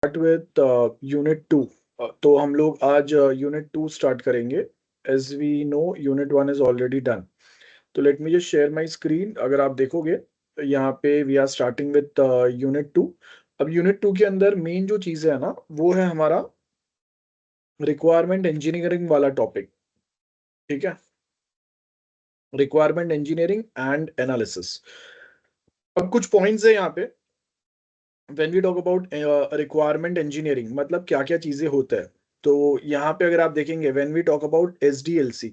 Start with unit 2। तो हम लोग आज यूनिट 2 स्टार्ट करेंगे। As we know unit 1 is already done. तो let me just share my screen. अगर आप देखोगे तो यहाँ पे we are starting with unit 2। अब यूनिट 2 के अंदर मेन जो चीज़ है ना वो है हमारा रिक्वायरमेंट इंजीनियरिंग वाला टॉपिक। ठीक है, रिक्वायरमेंट इंजीनियरिंग एंड एनालिसिस। अब कुछ पॉइंट्स है यहाँ पे। When we talk about requirement engineering मतलब क्या क्या चीजें होता है। तो यहाँ पे अगर आप देखेंगे when we talk about SDLC,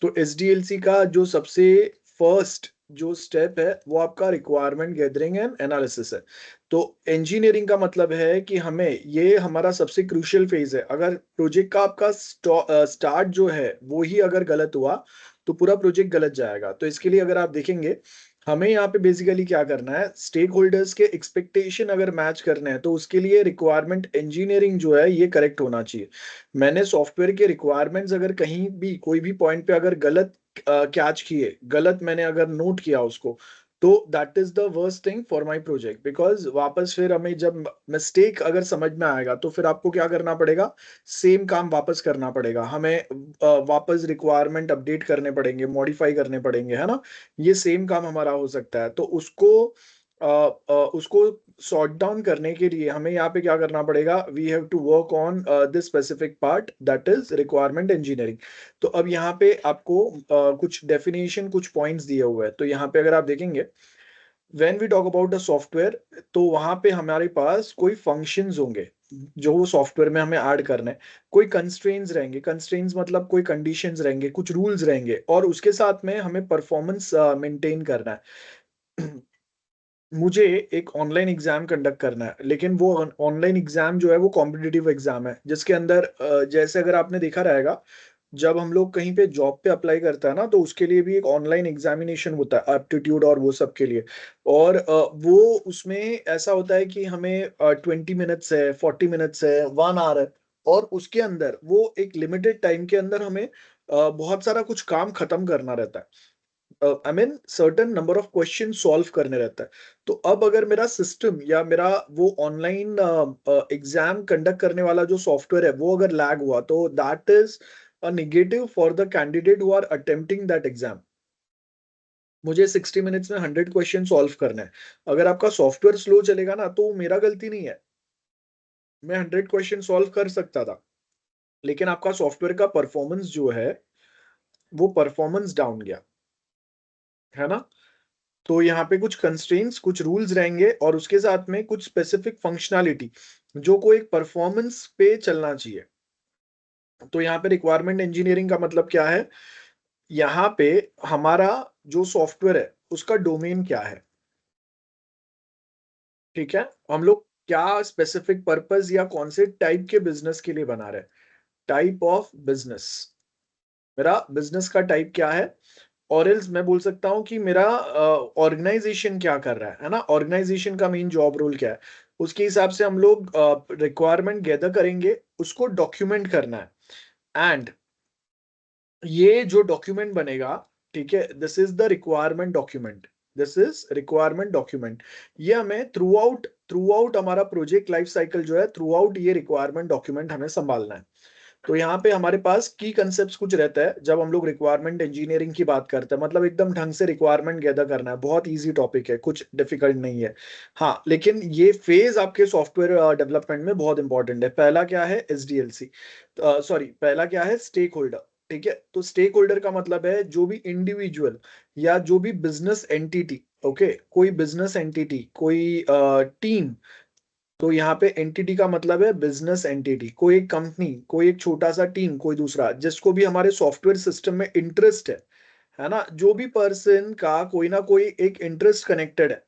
तो एसडीएलसी का जो सबसे फर्स्ट जो स्टेप है वो आपका रिक्वायरमेंट गैदरिंग एंड एनालिसिस है। तो इंजीनियरिंग का मतलब है कि हमें ये हमारा सबसे क्रूशियल फेज है। अगर प्रोजेक्ट का आपका स्टार्ट जो है वो ही अगर गलत हुआ तो पूरा प्रोजेक्ट गलत जाएगा। तो इसके लिए अगर आप देखेंगे हमें यहाँ पे बेसिकली क्या करना है, स्टेक होल्डर्स के एक्सपेक्टेशन अगर मैच करने हैं तो उसके लिए रिक्वायरमेंट इंजीनियरिंग जो है ये करेक्ट होना चाहिए। मैंने सॉफ्टवेयर के रिक्वायरमेंट्स अगर कहीं भी कोई भी पॉइंट पे अगर गलत कैच किए, गलत मैंने अगर नोट किया उसको, तो that is the worst thing for my project. Because वापस फिर हमें जब मिस्टेक अगर समझ में आएगा तो फिर आपको क्या करना पड़ेगा, सेम काम वापस करना पड़ेगा हमें। वापस रिक्वायरमेंट अपडेट करने पड़ेंगे, मॉडिफाई करने पड़ेंगे, है ना। ये सेम काम हमारा हो सकता है। तो उसको सॉर्ट डाउन करने के लिए हमें यहाँ पे क्या करना पड़ेगा, we have to work on this specific part that is requirement engineering. तो अब यहाँ पे आपको कुछ डेफिनेशन कुछ पॉइंट्स दिए हुए हैं। तो यहाँ पे अगर आप देखेंगे when we talk about a software, तो वहां पे हमारे पास कोई फंक्शंस होंगे जो वो सॉफ्टवेयर में हमें ऐड करना है। कोई कंस्ट्रेंट्स रहेंगे, कंस्ट्रेंट्स मतलब कोई कंडीशंस रहेंगे, कुछ रूल्स रहेंगे, और उसके साथ में हमें परफॉर्मेंस मेंटेन करना है। मुझे एक ऑनलाइन एग्जाम कंडक्ट करना है, लेकिन वो ऑनलाइन एग्जाम जो है वो कॉम्पिटिटिव एग्जाम है जिसके अंदर जैसे अगर आपने देखा रहेगा जब हम लोग कहीं पे जॉब पे अप्लाई करता है ना तो उसके लिए भी एक ऑनलाइन एग्जामिनेशन होता है, एप्टीट्यूड और वो सब के लिए। और वो उसमें ऐसा होता है कि हमें 20 मिनट्स है, 40 मिनट्स है, 1 आवर है, और उसके अंदर वो एक लिमिटेड टाइम के अंदर हमें बहुत सारा कुछ काम खत्म करना रहता है। I mean certain number of question solve करने रहता है। तो अब अगर मेरा सिस्टम या मेरा वो ऑनलाइन एग्जाम कंडक्ट करने वाला जो सॉफ्टवेयर है वो अगर लैग हुआ तो that is a negative for the candidate who are attempting that exam. मुझे 60 मिनट्स में 100 क्वेश्चन सॉल्व करना है। अगर आपका सॉफ्टवेयर स्लो चलेगा ना तो मेरा गलती नहीं है, मैं 100 क्वेश्चन सॉल्व कर सकता था, लेकिन आपका सॉफ्टवेयर का परफॉर्मेंस जो है वो परफॉर्मेंस डाउन गया, है ना। तो यहाँ पे कुछ कंस्ट्रेंट्स, कुछ रूल्स रहेंगे और उसके साथ में कुछ स्पेसिफिक फंक्शनैलिटी जो को एक परफॉर्मेंस पे चलना चाहिए। तो यहाँ पे रिक्वायरमेंट इंजीनियरिंग का मतलब क्या है, यहाँ पे हमारा जो सॉफ्टवेयर है उसका डोमेन क्या है। ठीक है, हम लोग क्या स्पेसिफिक पर्पस या कौन से टाइप के बिजनेस के लिए बना रहे हैं, टाइप ऑफ बिजनेस, मेरा बिजनेस का टाइप क्या है। और एल्स मैं बोल सकता हूँ कि मेरा ऑर्गेनाइजेशन क्या कर रहा है ना, ऑर्गेनाइजेशन का मेन जॉब रोल क्या है। उसके हिसाब से हम लोग रिक्वायरमेंट गैदर करेंगे, उसको डॉक्यूमेंट करना है। एंड ये जो डॉक्यूमेंट बनेगा, ठीक है, this is the requirement document, this is requirement document. ये हमें थ्रू आउट हमारा प्रोजेक्ट लाइफ साइकिल जो है, थ्रू आउट ये रिक्वायरमेंट डॉक्यूमेंट हमें संभालना है। तो यहाँ पे हमारे पास की कंसेप्ट कुछ रहता है जब हम लोग रिक्वायरमेंट इंजीनियरिंग की बात करते हैं, मतलब एकदम ढंग से रिक्वायरमेंट गैदर करना है। बहुत इजी टॉपिक है, कुछ डिफिकल्ट नहीं है। हाँ, लेकिन ये फेज आपके सॉफ्टवेयर डेवलपमेंट में बहुत इंपॉर्टेंट है। पहला क्या है, एसडीएलसी, सॉरी पहला क्या है, स्टेक होल्डर। ठीक है, तो स्टेक होल्डर का मतलब है जो भी इंडिविजुअल या जो भी बिजनेस एंटिटी, ओके, कोई बिजनेस एंटिटी, कोई टीम। तो यहाँ पे एंटिटी का मतलब है बिजनेस एंटिटी, कोई एक कंपनी, कोई एक छोटा सा टीम, कोई दूसरा जिसको भी हमारे सॉफ्टवेयर सिस्टम में इंटरेस्ट है ना। जो भी पर्सन का कोई ना कोई एक इंटरेस्ट कनेक्टेड है,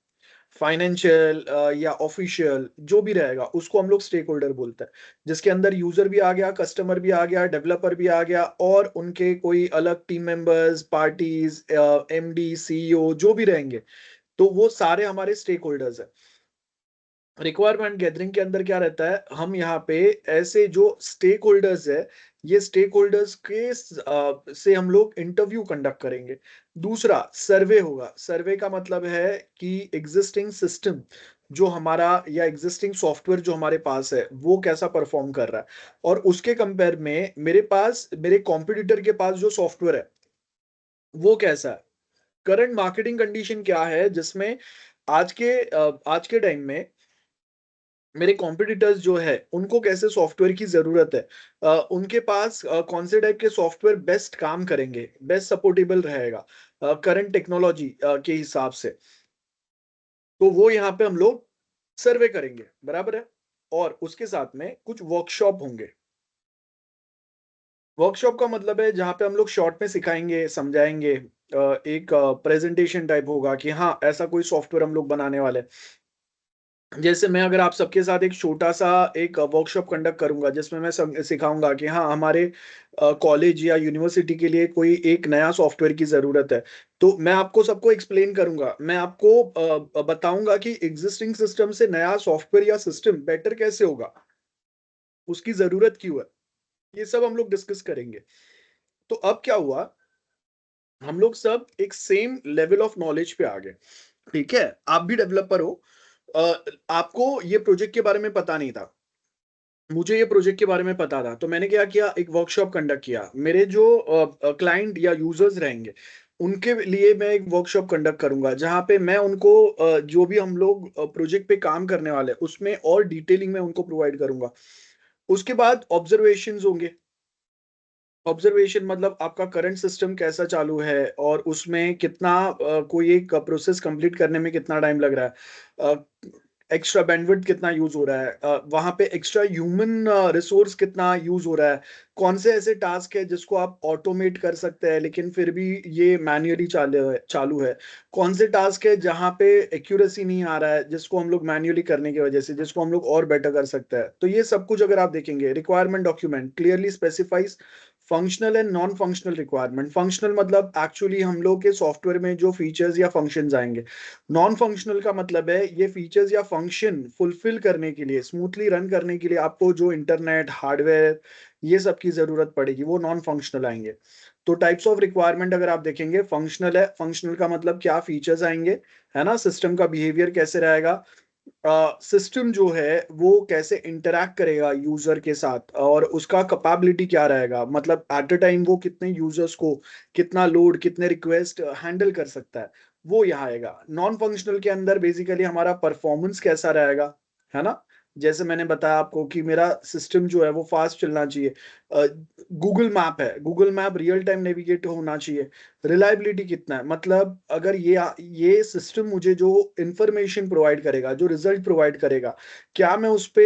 फाइनेंशियल या ऑफिशियल जो भी रहेगा, उसको हम लोग स्टेक होल्डर बोलते हैं। जिसके अंदर यूजर भी आ गया, कस्टमर भी आ गया, डेवलपर भी आ गया, और उनके कोई अलग team members, parties, MD, CEO जो भी रहेंगे, तो वो सारे हमारे स्टेक होल्डर्स हैं। रिक्वायरमेंट गैदरिंग के अंदर क्या रहता है, हम यहाँ पे ऐसे जो स्टेक होल्डर्स है, ये स्टेक होल्डर्स के से हम लोग इंटरव्यू कंडक्ट करेंगे। दूसरा सर्वे होगा। सर्वे का मतलब है कि एग्जिस्टिंग सिस्टम जो हमारा या एग्जिस्टिंग सॉफ्टवेयर जो हमारे पास है वो कैसा परफॉर्म कर रहा है, और उसके कंपेयर में मेरे पास मेरे कॉम्पिटिटर के पास जो सॉफ्टवेयर है वो कैसा है, करंट मार्केटिंग कंडीशन क्या है, जिसमें आज के टाइम में मेरे कॉम्पिटिटर्स जो है उनको कैसे सॉफ्टवेयर की जरूरत है, उनके पास कौन से टाइप के सॉफ्टवेयर बेस्ट काम करेंगे, बेस्ट सपोर्टेबल रहेगा करंट टेक्नोलॉजी के हिसाब से। तो वो यहाँ पे हम लोग सर्वे करेंगे, बराबर है। और उसके साथ में कुछ वर्कशॉप होंगे। वर्कशॉप का मतलब है जहाँ पे हम लोग शॉर्ट में सिखाएंगे, समझाएंगे, एक प्रेजेंटेशन टाइप होगा कि हाँ ऐसा कोई सॉफ्टवेयर हम लोग बनाने वाले हैं। जैसे मैं अगर आप सबके साथ एक छोटा सा एक वर्कशॉप कंडक्ट करूंगा जिसमें मैं सिखाऊंगा कि हाँ हमारे कॉलेज या यूनिवर्सिटी के लिए कोई एक नया सॉफ्टवेयर की जरूरत है, तो मैं आपको सबको एक्सप्लेन करूंगा, मैं आपको बताऊंगा कि एग्जिस्टिंग सिस्टम से नया सॉफ्टवेयर या सिस्टम बेटर कैसे होगा, उसकी जरूरत क्यों है, ये सब हम लोग डिस्कस करेंगे। तो अब क्या हुआ, हम लोग सब एक सेम लेवल ऑफ नॉलेज पे आ गए। ठीक है, आप भी डेवलपर हो, आपको ये प्रोजेक्ट के बारे में पता नहीं था, मुझे ये प्रोजेक्ट के बारे में पता था, तो मैंने क्या किया, एक वर्कशॉप कंडक्ट किया। मेरे जो क्लाइंट या यूजर्स रहेंगे उनके लिए मैं एक वर्कशॉप कंडक्ट करूंगा जहां पे मैं उनको जो भी हम लोग प्रोजेक्ट पे काम करने वाले हैं उसमें और डिटेलिंग में उनको प्रोवाइड करूंगा। उसके बाद ऑब्जर्वेशंस होंगे। ऑब्जर्वेशन मतलब आपका करंट सिस्टम कैसा चालू है और उसमें कितना कोई एक प्रोसेस कंप्लीट करने में कितना टाइम लग रहा है, एक्स्ट्रा बैंडविड्थ कितना यूज हो रहा है, वहां पे एक्स्ट्रा ह्यूमन रिसोर्स कितना यूज हो रहा है, कौन से ऐसे टास्क है जिसको आप ऑटोमेट कर सकते हैं लेकिन फिर भी ये मैन्युअली चालू है, कौन से टास्क है जहां पे एक्यूरेसी नहीं आ रहा है जिसको हम लोग मैन्युअली करने की वजह से जिसको हम लोग और बेटर कर सकते हैं। तो ये सब कुछ अगर आप देखेंगे, requirement document clearly specifies functional and non functional requirement. Functional मतलब एक्चुअली हम लोग के सॉफ्टवेयर में जो फीचर्स या फंक्शंस आएंगे। नॉन फंक्शनल का मतलब है ये फीचर्स या फंक्शन फुलफिल करने के लिए, स्मूथली रन करने के लिए आपको जो इंटरनेट हार्डवेयर ये सब की जरूरत पड़ेगी, वो नॉन फंक्शनल आएंगे। तो टाइप्स ऑफ रिक्वायरमेंट अगर आप देखेंगे, फंक्शनल है, फंक्शनल का मतलब क्या फीचर्स आएंगे, है ना, सिस्टम का बिहेवियर कैसे रहेगा, सिस्टम जो है वो कैसे इंटरैक्ट करेगा यूजर के साथ और उसका कैपेबिलिटी क्या रहेगा, मतलब एट अ टाइम वो कितने यूजर्स को कितना लोड कितने रिक्वेस्ट हैंडल कर सकता है, वो यहाँ आएगा। नॉन फंक्शनल के अंदर बेसिकली हमारा परफॉर्मेंस कैसा रहेगा, है ना। जैसे मैंने बताया आपको कि मेरा सिस्टम जो है वो फास्ट चलना चाहिए, गूगल मैप है, Google map real time navigate होना चाहिए, रिलायबिलिटी कितना है, मतलब अगर ये सिस्टम मुझे जो इंफॉर्मेशन प्रोवाइड करेगा, जो रिजल्ट प्रोवाइड करेगा, क्या मैं उस पे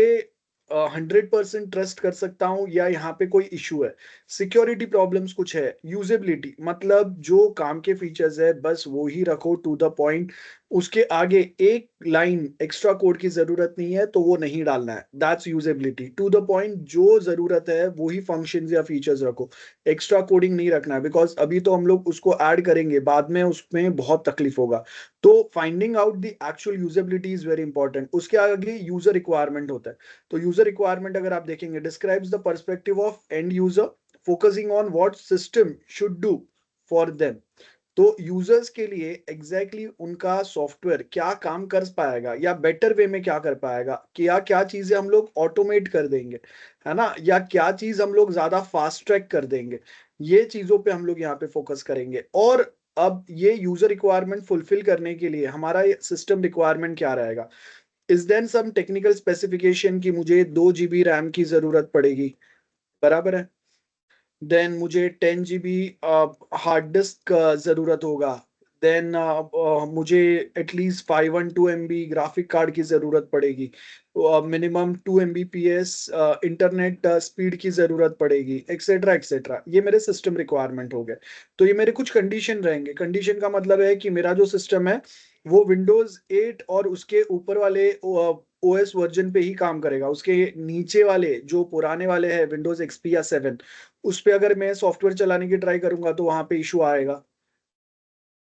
100% ट्रस्ट कर सकता हूँ या यहाँ पे कोई इशू है। सिक्योरिटी प्रॉब्लम्स कुछ है, यूजेबिलिटी मतलब जो काम के फीचर्स है बस वो ही रखो टू द पॉइंट, उसके आगे एक लाइन एक्स्ट्रा कोड की जरूरत नहीं है तो वो नहीं डालना है, that's usability. To the point जो जरूरत है वो ही फंक्शंस या फीचर्स रखो, एक्स्ट्रा कोडिंग नहीं रखना है, बिकॉज अभी तो हम लोग उसको ऐड करेंगे, बाद में उसमें बहुत तकलीफ होगा। तो finding out the actual usability is very important. उसके आगे यूजर रिक्वायरमेंट होता है। तो यूजर रिक्वायरमेंट अगर आप देखेंगे, describes the perspective of and user focusing on what system should do for them. तो यूजर्स के लिए एग्जैक्टली उनका सॉफ्टवेयर क्या काम कर पाएगा या बेटर वे में क्या कर पाएगा, क्या क्या चीजें हम लोग ऑटोमेट कर देंगे, है ना, या क्या चीज हम लोग ज्यादा फास्ट ट्रैक कर देंगे, ये चीजों पे हम लोग यहाँ पे फोकस करेंगे। और अब ये यूजर रिक्वायरमेंट फुलफिल करने के लिए हमारा सिस्टम रिक्वायरमेंट क्या रहेगा, is then some technical specification की मुझे 2 GB रैम की जरूरत पड़ेगी, बराबर है। देन मुझे 10 GB हार्ड डिस्क जरूरत होगा। देन मुझे एटलीस्ट 512 MB ग्राफिक कार्ड की जरूरत पड़ेगी। मिनिमम 2 Mbps इंटरनेट स्पीड की जरूरत पड़ेगी, एक्सेट्रा एक्सेट्रा। ये मेरे सिस्टम रिक्वायरमेंट हो गए। तो ये मेरे कुछ कंडीशन रहेंगे। कंडीशन का मतलब है कि मेरा जो सिस्टम है वो विंडोज 8 और उसके ऊपर वाले ओएस वर्जन पे ही काम करेगा, उसके नीचे वाले जो पुराने वाले हैं विंडोज XP या 7 उस पे अगर मैं सॉफ्टवेयर चलाने की ट्राई करूंगा तो वहां पे इशू आएगा।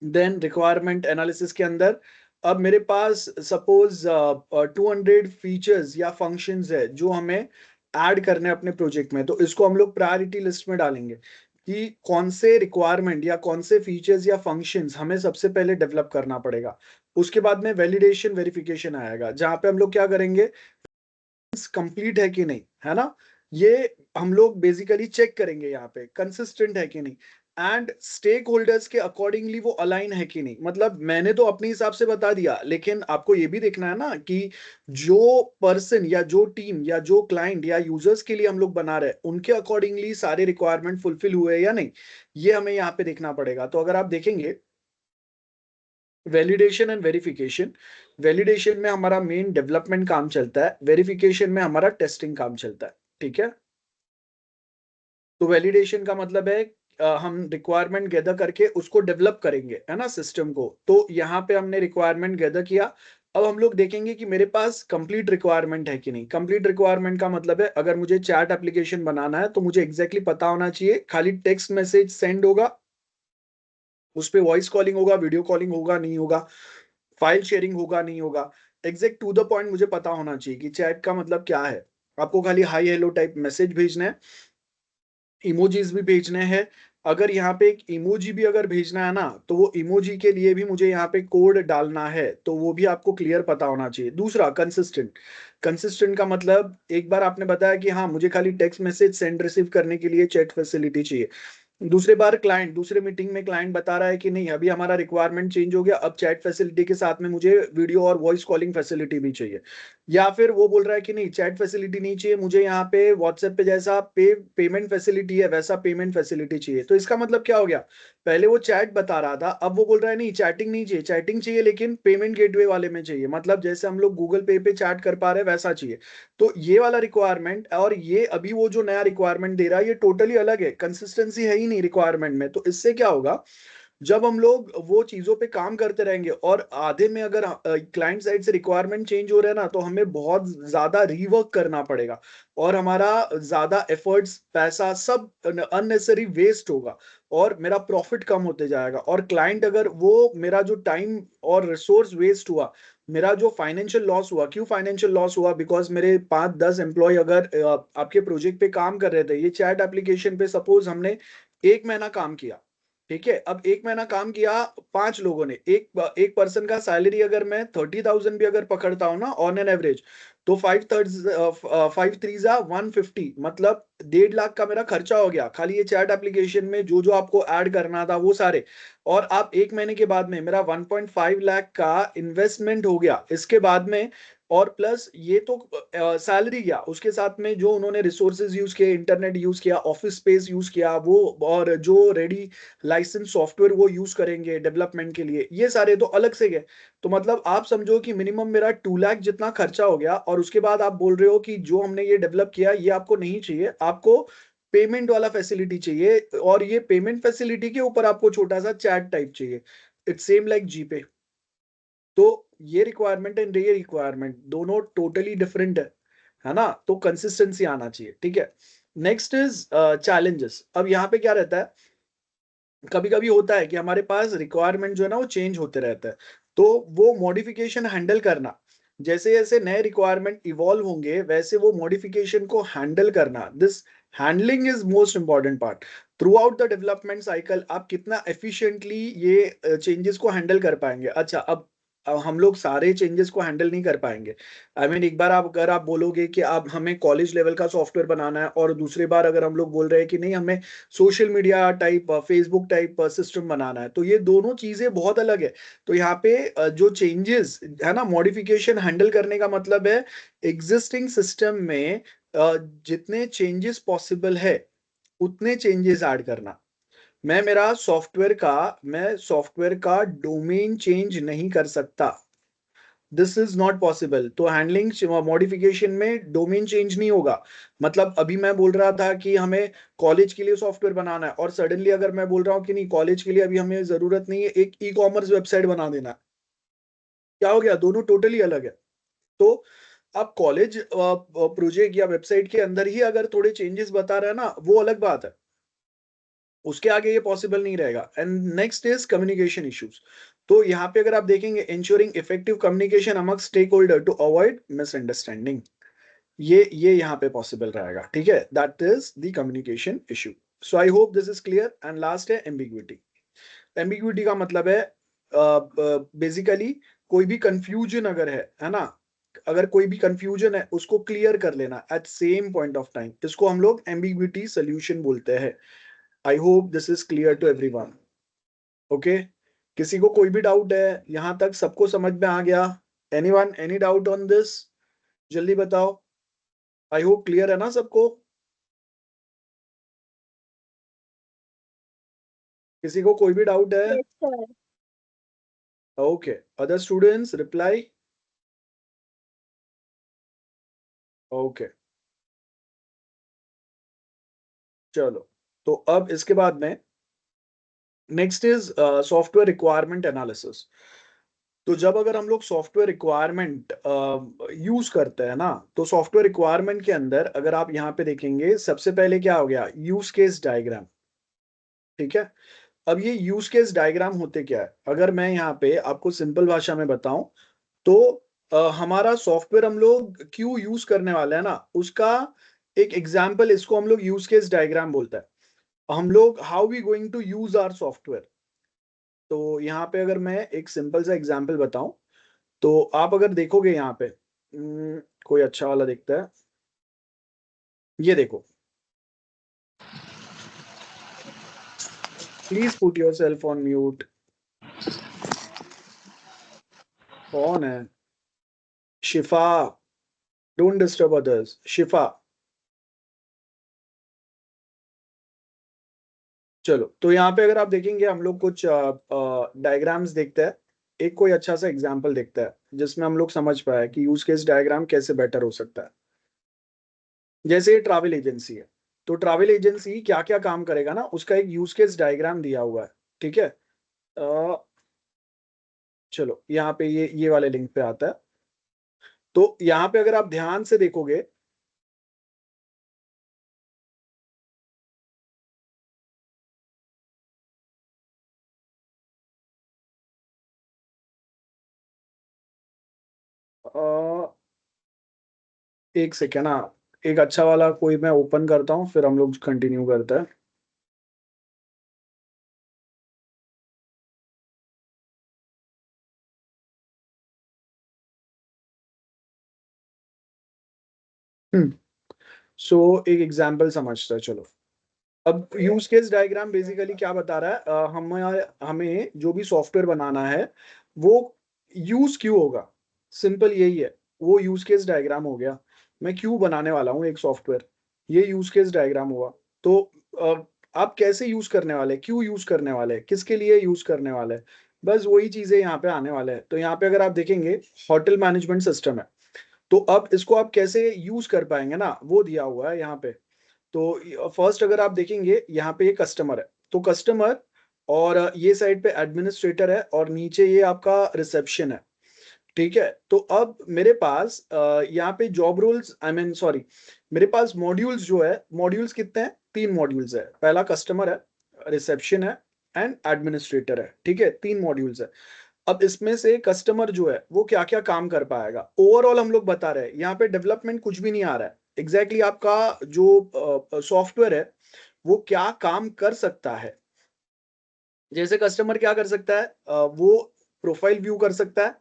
देन रिक्वायरमेंट एनालिसिस के अंदर अब मेरे पास सपोज 200 फीचर्स या फंक्शंस है जो हमें ऐड करने हैं अपने प्रोजेक्ट में, तो इसको हम लोग प्रायोरिटी लिस्ट में डालेंगे कि कौन से रिक्वायरमेंट या कौन से फीचर्स या फंक्शंस हमें सबसे पहले डेवलप करना पड़ेगा। उसके बाद में वैलिडेशन वेरिफिकेशन आएगा, जहां पे हम लोग क्या करेंगे, कंप्लीट है कि नहीं, है ना। ये हम लोग बेसिकली चेक करेंगे यहाँ पे कंसिस्टेंट है कि नहीं, एंड स्टेक होल्डर्स के अकॉर्डिंगली वो अलाइन है कि नहीं। मतलब मैंने तो अपने हिसाब से बता दिया, लेकिन आपको ये भी देखना है ना कि जो पर्सन या जो टीम या जो क्लाइंट या यूजर्स के लिए हम लोग बना रहे हैं, उनके अकॉर्डिंगली सारे रिक्वायरमेंट फुलफिल हुए या नहीं, ये हमें यहाँ पे देखना पड़ेगा। तो अगर आप देखेंगे वैलिडेशन एंड वेरिफिकेशन, वैलिडेशन में हमारा मेन डेवलपमेंट काम चलता है, वेरिफिकेशन में हमारा टेस्टिंग काम चलता है, ठीक है। तो वैलिडेशन का मतलब है हम रिक्वायरमेंट गैदर करके उसको डेवलप करेंगे, है ना, सिस्टम को। तो यहाँ पे हमने रिक्वायरमेंट गैदर किया, अब हम लोग देखेंगे कि मेरे पास कंप्लीट रिक्वायरमेंट है कि नहीं। कंप्लीट रिक्वायरमेंट का मतलब है अगर मुझे चैट एप्लीकेशन बनाना है तो मुझे एग्जैक्टली पता होना चाहिए खाली टेक्स्ट मैसेज सेंड होगा, उस पे वॉइस कॉलिंग होगा, वीडियो कॉलिंग होगा नहीं होगा, फाइल शेयरिंग होगा नहीं होगा, एग्जैक्ट टू द पॉइंट मुझे पता होना चाहिए कि चैट का मतलब क्या है। आपको खाली हाई हेलो टाइप मैसेज भेजना है, इमोजीज भी भेजने हैं। अगर यहाँ पे एक इमोजी भी अगर भेजना है ना, तो वो इमोजी के लिए भी मुझे यहाँ पे कोड डालना है, तो वो भी आपको क्लियर पता होना चाहिए। दूसरा कंसिस्टेंट, कंसिस्टेंट का मतलब एक बार आपने बताया कि हाँ मुझे खाली टेक्स्ट मैसेज सेंड रिसीव करने के लिए चैट फैसिलिटी चाहिए, दूसरे बार क्लाइंट दूसरे मीटिंग में क्लाइंट बता रहा है कि नहीं अभी हमारा रिक्वायरमेंट चेंज हो गया, अब चैट फैसिलिटी के साथ में मुझे वीडियो और वॉइस कॉलिंग फैसिलिटी भी चाहिए। या फिर वो बोल रहा है कि नहीं चैट फैसिलिटी नहीं चाहिए मुझे, यहाँ पे व्हाट्सएप पे जैसा पेमेंट फैसिलिटी है वैसा पेमेंट फैसिलिटी चाहिए। तो इसका मतलब क्या हो गया, पहले वो चैट बता रहा था, अब वो बोल रहा है नहीं चैटिंग नहीं चाहिए, चैटिंग चाहिए लेकिन पेमेंट गेटवे वाले में चाहिए, मतलब जैसे हम लोग गूगल पे चैट कर पा रहे हैं वैसा चाहिए। तो ये वाला रिक्वायरमेंट और ये अभी वो जो नया रिक्वायरमेंट दे रहा है ये टोटली अलग है, कंसिस्टेंसी है ही नहीं रिक्वायरमेंट में। तो इससे क्या होगा, जब हम लोग वो चीजों पे काम करते रहेंगे और आधे में अगर क्लाइंट साइड से रिक्वायरमेंट चेंज हो रहा है ना, तो हमें बहुत ज्यादा रीवर्क करना पड़ेगा और हमारा ज्यादा एफर्ट्स पैसा सब अननेसेसरी वेस्ट होगा और मेरा प्रॉफिट कम होते जाएगा। और क्लाइंट अगर वो मेरा जो टाइम और रिसोर्स वेस्ट हुआ, मेरा जो फाइनेंशियल लॉस हुआ, क्यों फाइनेंशियल लॉस हुआ, बिकॉज मेरे 5-10 एम्प्लॉय अगर आपके प्रोजेक्ट पे काम कर रहे थे, ये चैट एप्लीकेशन पे सपोज हमने 1 महीना काम किया, ठीक है। अब 1 महीना काम किया 5 लोगों ने, एक एक पर्सन का सैलरी अगर मैं 30,000 भी अगर पकड़ता हूँ ना ऑन एन एवरेज, तो 5 3 150, मतलब 1.5 लाख का मेरा खर्चा हो गया खाली ये चैट एप्लीकेशन में, जो जो आपको ऐड करना था वो सारे। और आप 1 महीने के बाद में मेरा 1.5 लाख का इन्वेस्टमेंट हो गया इसके बाद में, और प्लस ये तो सैलरी गया, उसके साथ में जो उन्होंने रिसोर्सेज यूज किए, इंटरनेट यूज किया, ऑफिस स्पेस यूज किया वो, और जो रेडी लाइसेंस सॉफ्टवेयर वो यूज करेंगे डेवलपमेंट के लिए, ये सारे तो अलग से गए। तो मतलब आप समझो कि मिनिमम मेरा 2 लाख जितना खर्चा हो गया, और उसके बाद आप बोल रहे हो कि जो हमने ये डेवलप किया ये आपको नहीं चाहिए, आपको पेमेंट वाला फैसिलिटी चाहिए, और ये पेमेंट फैसिलिटी के ऊपर आपको छोटा सा चैट टाइप चाहिए, इट्स सेम लाइक जीपे। तो ये रिक्वायरमेंट एंड ये रिक्वायरमेंट दोनों टोटली डिफरेंट है ना। तो कंसिस्टेंसी आना चाहिए, ठीक है। Next is challenges. अब यहाँ पे क्या रहता है, कभी कभी होता है कि हमारे पास रिक्वायरमेंट जो है ना वो चेंज होते रहता है, तो वो मॉडिफिकेशन हैंडल करना, जैसे जैसे नए रिक्वायरमेंट इवॉल्व होंगे वैसे वो मॉडिफिकेशन को हैंडल करना, this handling is most important part through out the development cycle. आप कितना एफिशिएंटली ये चेंजेस को हैंडल कर पाएंगे। अच्छा अब हम लोग सारे चेंजेस को हैंडल नहीं कर पाएंगे। आई मीन एक बार आप अगर आप बोलोगे कि आप हमें कॉलेज लेवल का सॉफ्टवेयर बनाना है, और दूसरी बार अगर हम लोग बोल रहे हैं कि नहीं हमें social media type Facebook type system बनाना है, तो ये दोनों चीजें बहुत अलग है। तो यहाँ पे जो चेंजेस है ना, मॉडिफिकेशन हैंडल करने का मतलब है एग्जिस्टिंग सिस्टम में जितने चेंजेस पॉसिबल है उतने चेंजेस ऐड करना। मैं सॉफ्टवेयर का डोमेन चेंज नहीं कर सकता, दिस इज नॉट पॉसिबल। तो हैंडलिंग मॉडिफिकेशन में डोमेन चेंज नहीं होगा। मतलब अभी मैं बोल रहा था कि हमें कॉलेज के लिए सॉफ्टवेयर बनाना है, और सडनली अगर मैं बोल रहा हूँ कि नहीं कॉलेज के लिए अभी हमें जरूरत नहीं है, एक ई कॉमर्स वेबसाइट बना देना, क्या हो गया, दोनों टोटली अलग है। तो आप कॉलेज प्रोजेक्ट या वेबसाइट के अंदर ही अगर थोड़े चेंजेस बता रहे हैं ना, वो अलग बात है, उसके आगे ये पॉसिबल नहीं रहेगा। And next is communication issues. तो यहाँ पे अगर आप देखेंगे ensuring effective communication among stakeholder to avoid misunderstanding, ये यहाँ पे पॉसिबल रहेगा, ठीक है। That is the communication issue. So I hope this is clear. And last है एम्बिग्विटी। एम्बिग्विटी का मतलब है बेसिकली कोई भी कंफ्यूजन अगर है ना, अगर कोई भी कंफ्यूजन है उसको क्लियर कर लेना at same point of time, इसको हम लोग एम्बिग्विटी सोल्यूशन बोलते हैं। I hope this is clear to everyone. Okay, किसी को कोई भी डाउट है यहां तक? सबको समझ में आ गया? Anyone, any doubt on this? जल्दी बताओ। आई होप क्लियर है ना सबको? किसी को कोई भी डाउट है? Yes, sir. Okay, other students reply. Okay, चलो, तो अब इसके बाद में next is software requirement analysis. तो जब अगर हम लोग सॉफ्टवेयर रिक्वायरमेंट यूज करते हैं ना, तो सॉफ्टवेयर रिक्वायरमेंट के अंदर अगर आप यहाँ पे देखेंगे, सबसे पहले क्या हो गया? Use case diagram. ठीक है, अब ये यूज केस डायग्राम होते क्या है? अगर मैं यहाँ पे आपको सिंपल भाषा में बताऊं तो हमारा सॉफ्टवेयर हम लोग क्यों यूज करने वाले हैं ना, उसका एक एग्जाम्पल इसको हम लोग यूज केस डायग्राम बोलते हैं। हम लोग how we going to use our software. तो यहाँ पे अगर मैं एक सिंपल सा एग्जाम्पल बताऊं, तो आप अगर देखोगे यहाँ पे कोई अच्छा वाला दिखता है, ये देखो, please put your self on mute. कौन है? शिफा, डोंट डिस्टर्ब अदर्स। शिफा, चलो, तो यहाँ पे अगर आप देखेंगे हम लोग कुछ डायग्राम्स देखते हैं। एक कोई अच्छा सा एग्जाम्पल देखता है जिसमें हम लोग समझ पाए कि यूज केस डायग्राम कैसे बेटर हो सकता है। जैसे ये ट्रैवल एजेंसी है, तो ट्रैवल एजेंसी क्या क्या काम करेगा ना, उसका एक यूज केस डायग्राम दिया हुआ है। ठीक है, चलो यहाँ पे ये वाले लिंक पे आता है। तो यहाँ पे अगर आप ध्यान से देखोगे, अ, एक सेकेंड, हाँ, एक अच्छा वाला कोई मैं ओपन करता हूँ, फिर हम लोग कंटिन्यू करते हैं। हम्म, सो एक एग्जाम्पल समझते हैं, चलो। अब यूज केस डायग्राम बेसिकली क्या बता रहा है? हमें हमें जो भी सॉफ्टवेयर बनाना है वो यूज क्यों होगा, सिंपल यही है। वो यूज केस डायग्राम हो गया। मैं क्यों बनाने वाला हूँ एक सॉफ्टवेयर, ये यूज केस डायग्राम हुआ। तो अ, आप कैसे यूज करने वाले, क्यों यूज करने वाले, किसके लिए यूज करने वाले, बस वही चीजें यहाँ पे आने वाले हैं। तो यहाँ पे अगर आप देखेंगे, होटल मैनेजमेंट सिस्टम है, तो अब इसको आप कैसे यूज कर पाएंगे ना, वो दिया हुआ है यहाँ पे। तो फर्स्ट अगर आप देखेंगे यहाँ पे ये कस्टमर है, तो कस्टमर, और ये साइड पे एडमिनिस्ट्रेटर है, और नीचे ये आपका रिसेप्शन है। ठीक है, तो अब मेरे पास यहाँ पे job roles, I mean sorry, मेरे पास मॉड्यूल्स जो है, मॉड्यूल्स कितने हैं? 3 मॉड्यूल्स है। पहला कस्टमर है, रिसेप्शन है, एंड एडमिनिस्ट्रेटर है। ठीक है, 3 मॉड्यूल्स है। अब इसमें से कस्टमर जो है वो क्या क्या काम कर पाएगा, ओवरऑल हम लोग बता रहे हैं। यहाँ पे डेवलपमेंट कुछ भी नहीं आ रहा है, एग्जैक्टली आपका जो सॉफ्टवेयर है वो क्या काम कर सकता है। जैसे कस्टमर क्या कर सकता है, वो प्रोफाइल व्यू कर सकता है।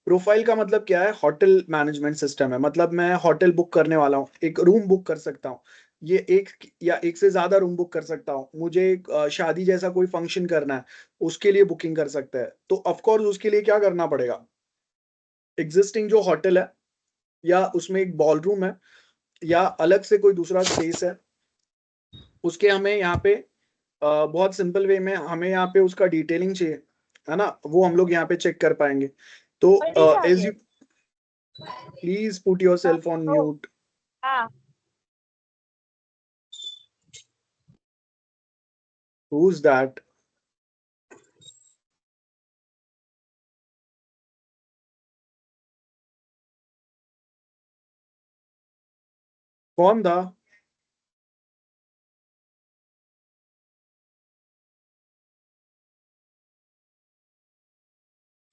प्रोफाइल का मतलब क्या है? होटल मैनेजमेंट सिस्टम है, मतलब मैं होटल बुक करने वाला हूँ, एक रूम बुक कर सकता हूँ। ये एक या एक से ज्यादा रूम बुक कर सकता हूँ। मुझे एक शादी जैसा कोई फंक्शन करना है, उसके लिए बुकिंग कर सकता है। तो ऑफ कोर्स उसके लिए क्या करना पड़ेगा? एग्जिस्टिंग जो होटल है, या उसमें एक बॉल रूम है, या अलग से कोई दूसरा स्पेस है, उसके हमें यहाँ पे बहुत सिंपल वे में हमें यहाँ पे उसका डिटेलिंग चाहिए, है ना, वो हम लोग यहाँ पे चेक कर पाएंगे। तो पंडित आ एज गए। यू, प्लीज पुट योर हाँ, सेल्फ ऑन ओ, म्यूट। हाँ। Who is that? कौन था?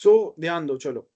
सो ध्यान दो, चलो।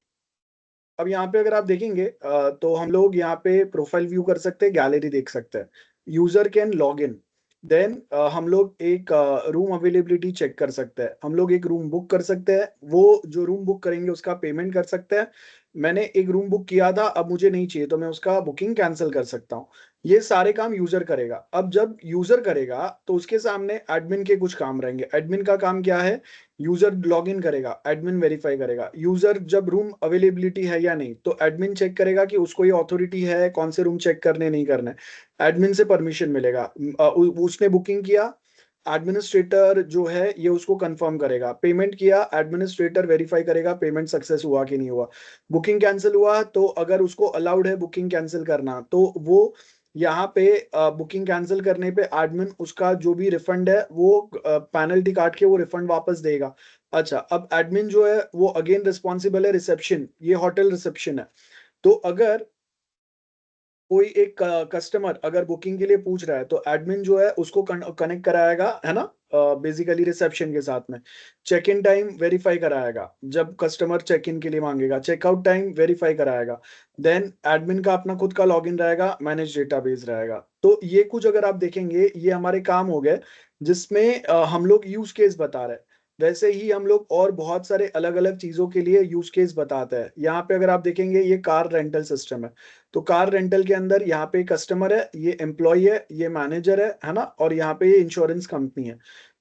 अब यहाँ पे अगर आप देखेंगे तो हम लोग यहाँ पे प्रोफाइल व्यू कर सकते हैं, गैलरी देख सकते हैं। User can log in, then हम लोग एक रूम अवेलेबिलिटी चेक कर सकते हैं, हम लोग एक रूम बुक कर सकते हैं, वो जो रूम बुक करेंगे उसका पेमेंट कर सकते हैं। मैंने एक रूम बुक किया था, अब मुझे नहीं चाहिए तो मैं उसका बुकिंग कैंसिल कर सकता हूँ। ये सारे काम यूजर करेगा। अब जब यूजर करेगा तो उसके सामने एडमिन के कुछ काम रहेंगे। एडमिन का काम क्या है? यूजर लॉग इन करेगा, एडमिन वेरीफाई करेगा। यूजर जब रूम अवेलेबिलिटी है या नहीं, तो एडमिन चेक करेगा कि उसको ये अथॉरिटी है कौन से रूम चेक करने नहीं करने। एडमिन से परमिशन मिलेगा। उसने बुकिंग किया, एडमिनिस्ट्रेटर जो है ये उसको कंफर्म करेगा। पेमेंट किया, एडमिनिस्ट्रेटर वेरीफाई करेगा पेमेंट सक्सेस हुआ कि नहीं हुआ। बुकिंग कैंसिल हुआ तो अगर उसको अलाउड है बुकिंग कैंसिल करना, तो वो यहाँ पे बुकिंग कैंसिल करने पे एडमिन उसका जो भी रिफंड है वो पेनल्टी काट के वो रिफंड वापस देगा। अच्छा, अब एडमिन जो है वो अगेन रिस्पॉन्सिबल है रिसेप्शन, ये होटल रिसेप्शन है। तो अगर कोई एक कस्टमर अगर बुकिंग के लिए पूछ रहा है तो एडमिन जो है उसको कनेक्ट कराएगा, है ना, बेसिकली रिसेप्शन के साथ में। चेक इन टाइम वेरीफाई कराएगा, जब कस्टमर चेक इन के लिए मांगेगा चेकआउट टाइम वेरीफाई कराएगा। देन एडमिन का अपना खुद का लॉगिन रहेगा, मैनेज डेटाबेस रहेगा। तो ये कुछ अगर आप देखेंगे ये हमारे काम हो गए जिसमें हम लोग यूज केस बता रहे हैं। वैसे ही हम लोग और बहुत सारे अलग अलग चीजों के लिए यूज केस बताते हैं। यहाँ पे अगर आप देखेंगे ये कार रेंटल सिस्टम है। तो कार रेंटल के अंदर यहाँ पे कस्टमर है, ये एम्प्लॉय है, ये मैनेजर है ना, और यहाँ पे ये इंश्योरेंस कंपनी है।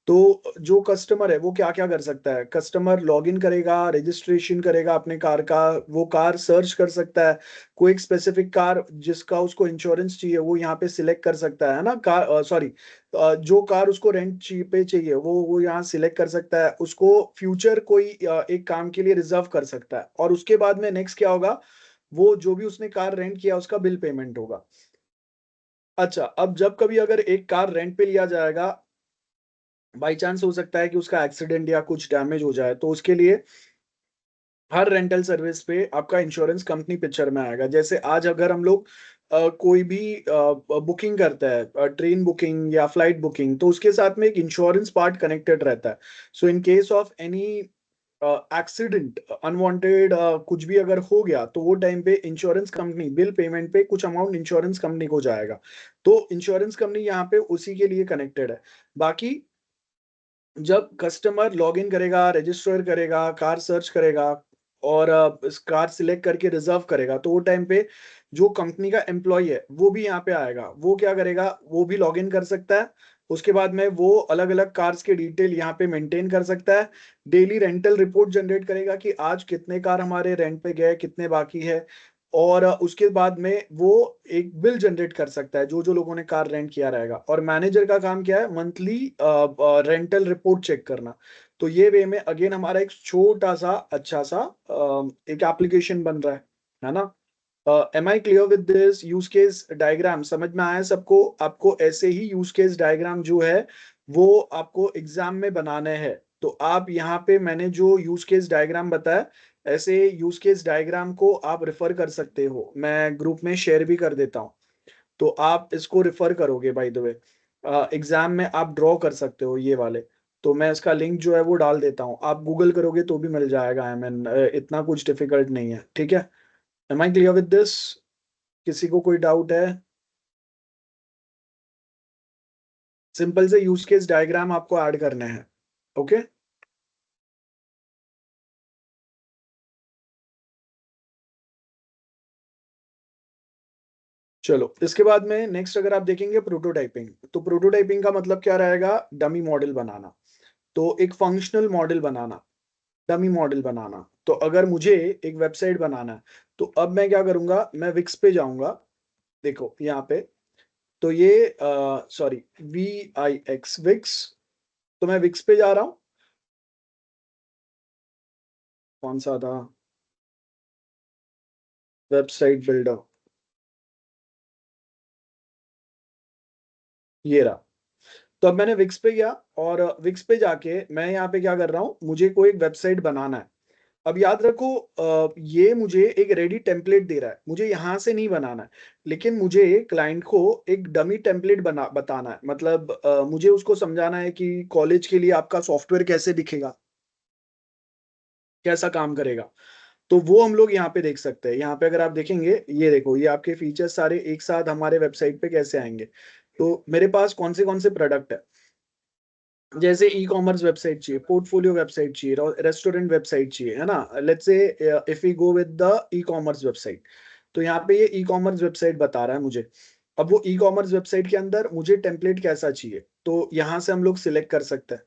तो जो कस्टमर है वो क्या क्या कर सकता है? कस्टमर लॉगिन करेगा, रजिस्ट्रेशन करेगा अपने कार का, वो कार सर्च कर सकता है। कोई एक स्पेसिफिक कार जिसका उसको इंश्योरेंस चाहिए वो यहाँ पे सिलेक्ट कर सकता है ना, कार सॉरी, जो कार उसको रेंट पे चाहिए वो यहाँ सिलेक्ट कर सकता है। उसको फ्यूचर कोई एक काम के लिए रिजर्व कर सकता है। और उसके बाद में नेक्स्ट क्या होगा? वो जो भी उसने कार रेंट किया उसका बिल पेमेंट होगा। अच्छा, अब जब कभी अगर एक कार रेंट पे लिया जाएगा, बाई चांस हो सकता है कि उसका एक्सीडेंट या कुछ डैमेज हो जाए, तो उसके लिए हर रेंटल सर्विस पे आपका इंश्योरेंस कंपनी पिक्चर में आएगा। जैसे आज अगर हम लोग कोई भी बुकिंग करता है, ट्रेन बुकिंग या फ्लाइट बुकिंग, तो उसके साथ में एक इंश्योरेंस पार्ट कनेक्टेड रहता है। So in case of any accident, unwanted कुछ भी अगर हो गया, तो वो टाइम पे इंश्योरेंस कंपनी बिल पेमेंट पे कुछ अमाउंट इंश्योरेंस कंपनी को जाएगा। तो इंश्योरेंस कंपनी यहाँ पे उसी के लिए कनेक्टेड है। बाकी जब कस्टमर लॉग इन करेगा, रजिस्टर करेगा, कार सर्च करेगा और इस कार सिलेक्ट करके रिजर्व करेगा, तो वो टाइम पे जो कंपनी का एम्प्लॉय है वो भी यहाँ पे आएगा। वो क्या करेगा? वो भी लॉग इन कर सकता है। उसके बाद में वो अलग अलग कार्स के डिटेल यहाँ पे मेंटेन कर सकता है। डेली रेंटल रिपोर्ट जनरेट करेगा कि आज कितने कार हमारे रेंट पे गए, कितने बाकी है। और उसके बाद में वो एक बिल जनरेट कर सकता है जो जो लोगों ने कार रेंट किया रहेगा। और मैनेजर का काम क्या है? मंथली रेंटल रिपोर्ट चेक करना। तो ये वे में अगेन हमारा एक छोटा सा अच्छा सा एक एप्लीकेशन बन रहा है ना। Am I clear with this use case diagram? समझ में आया सबको? आपको ऐसे ही यूज केस डायग्राम जो है वो आपको एग्जाम में बनाने हैं। तो आप यहाँ पे मैंने जो यूज केस डायग्राम बताया, ऐसे यूज केस डायग्राम को आप रेफर कर सकते हो। मैं ग्रुप में शेयर भी कर देता हूँ, तो आप इसको रेफर करोगे। बाय द वे, एग्जाम में आप ड्रॉ कर सकते हो ये वाले। तो मैं इसका लिंक जो है वो डाल देता हूँ, आप गूगल करोगे तो भी मिल जाएगा। आई मीन इतना कुछ डिफिकल्ट नहीं है, ठीक है। Am I clear with this? किसी को कोई डाउट है? सिंपल से यूज केस डायग्राम आपको ऐड करने हैं। ओके, चलो इसके बाद में नेक्स्ट अगर आप देखेंगे प्रोटोटाइपिंग, तो प्रोटोटाइपिंग का मतलब क्या रहेगा? डमी मॉडल बनाना। तो एक फंक्शनल मॉडल बनाना, डमी मॉडल बनाना। तो अगर मुझे एक वेबसाइट बनाना है, तो अब मैं क्या करूंगा? मैं विक्स पे जाऊंगा। देखो यहाँ पे, तो ये सॉरी, VIX विक्स। तो मैं विक्स पे जा रहा हूँ। कौन सा था? वेबसाइट बिल्डर, ये रहा। तो अब मैंने विक्स पे गया और विक्स पे जाके मैं यहाँ पे क्या कर रहा हूँ? मुझे कोई एक वेबसाइट बनाना है। अब याद रखो, ये मुझे एक रेडी टेम्पलेट दे रहा है, मुझे यहाँ से नहीं बनाना है। लेकिन मुझे क्लाइंट को एक डमी टेम्पलेट बना बताना है। मतलब मुझे उसको समझाना है कि कॉलेज के लिए आपका सॉफ्टवेयर कैसे दिखेगा, कैसा काम करेगा। तो वो हम लोग यहाँ पे देख सकते हैं। यहाँ पे अगर आप देखेंगे, ये देखो, ये आपके फीचर्स सारे एक साथ हमारे वेबसाइट पे कैसे आएंगे। तो मेरे पास कौन से प्रोडक्ट है, जैसे ई कॉमर्स वेबसाइट चाहिए, पोर्टफोलियो वेबसाइट चाहिए, रेस्टोरेंट वेबसाइट चाहिए, है ना। Let's say if we go with the e commerce website, तो यहाँ पे ये ई कॉमर्स वेबसाइट बता रहा है मुझे। अब वो ई कॉमर्स वेबसाइट के अंदर मुझे टेम्पलेट कैसा चाहिए, तो यहाँ से हम लोग सिलेक्ट कर सकते हैं।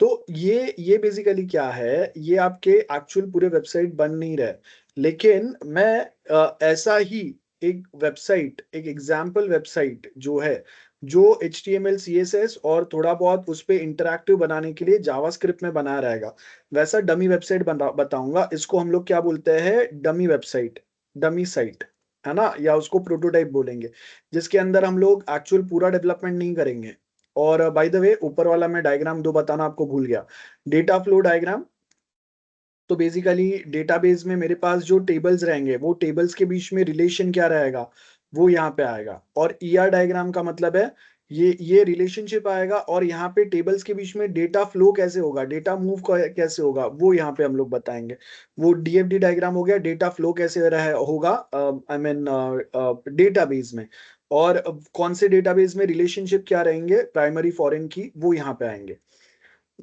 तो ये बेसिकली क्या है, ये आपके एक्चुअल पूरे वेबसाइट बन नहीं रहे, लेकिन मैं ऐसा ही एक वेबसाइट, एक एग्जाम्पल वेबसाइट जो है, जो HTML CSS और थोड़ा बहुत उस पे इंटरैक्टिव बनाने के लिए जावास्क्रिप्ट में बना रहेगा, वैसा डमी वेबसाइट बताऊंगा। इसको हम लोग क्या बोलते हैं, डमी वेबसाइट, डमी साइट, है ना, या उसको प्रोटोटाइप बोलेंगे, जिसके अंदर हम लोग एक्चुअल पूरा डेवलपमेंट नहीं करेंगे। और बाय द वे, ऊपर वाला मैं डायग्राम दो बताना आपको भूल गया, डेटा फ्लो डायग्राम। तो बेसिकली डेटाबेस में मेरे पास जो टेबल्स रहेंगे, वो टेबल्स के बीच में रिलेशन क्या रहेगा, वो यहाँ पे आएगा। और ER डायग्राम का मतलब है ये रिलेशनशिप आएगा, और यहाँ पे टेबल्स के बीच में डेटा फ्लो कैसे होगा, डेटा मूव कैसे होगा, वो यहाँ पे हम लोग बताएंगे। वो DFD डायग्राम हो गया, डेटा फ्लो कैसे रहा होगा, आई मीन डेटाबेस में। और कौन से डेटाबेस में रिलेशनशिप क्या रहेंगे, प्राइमरी फॉरेन की, वो यहाँ पे आएंगे।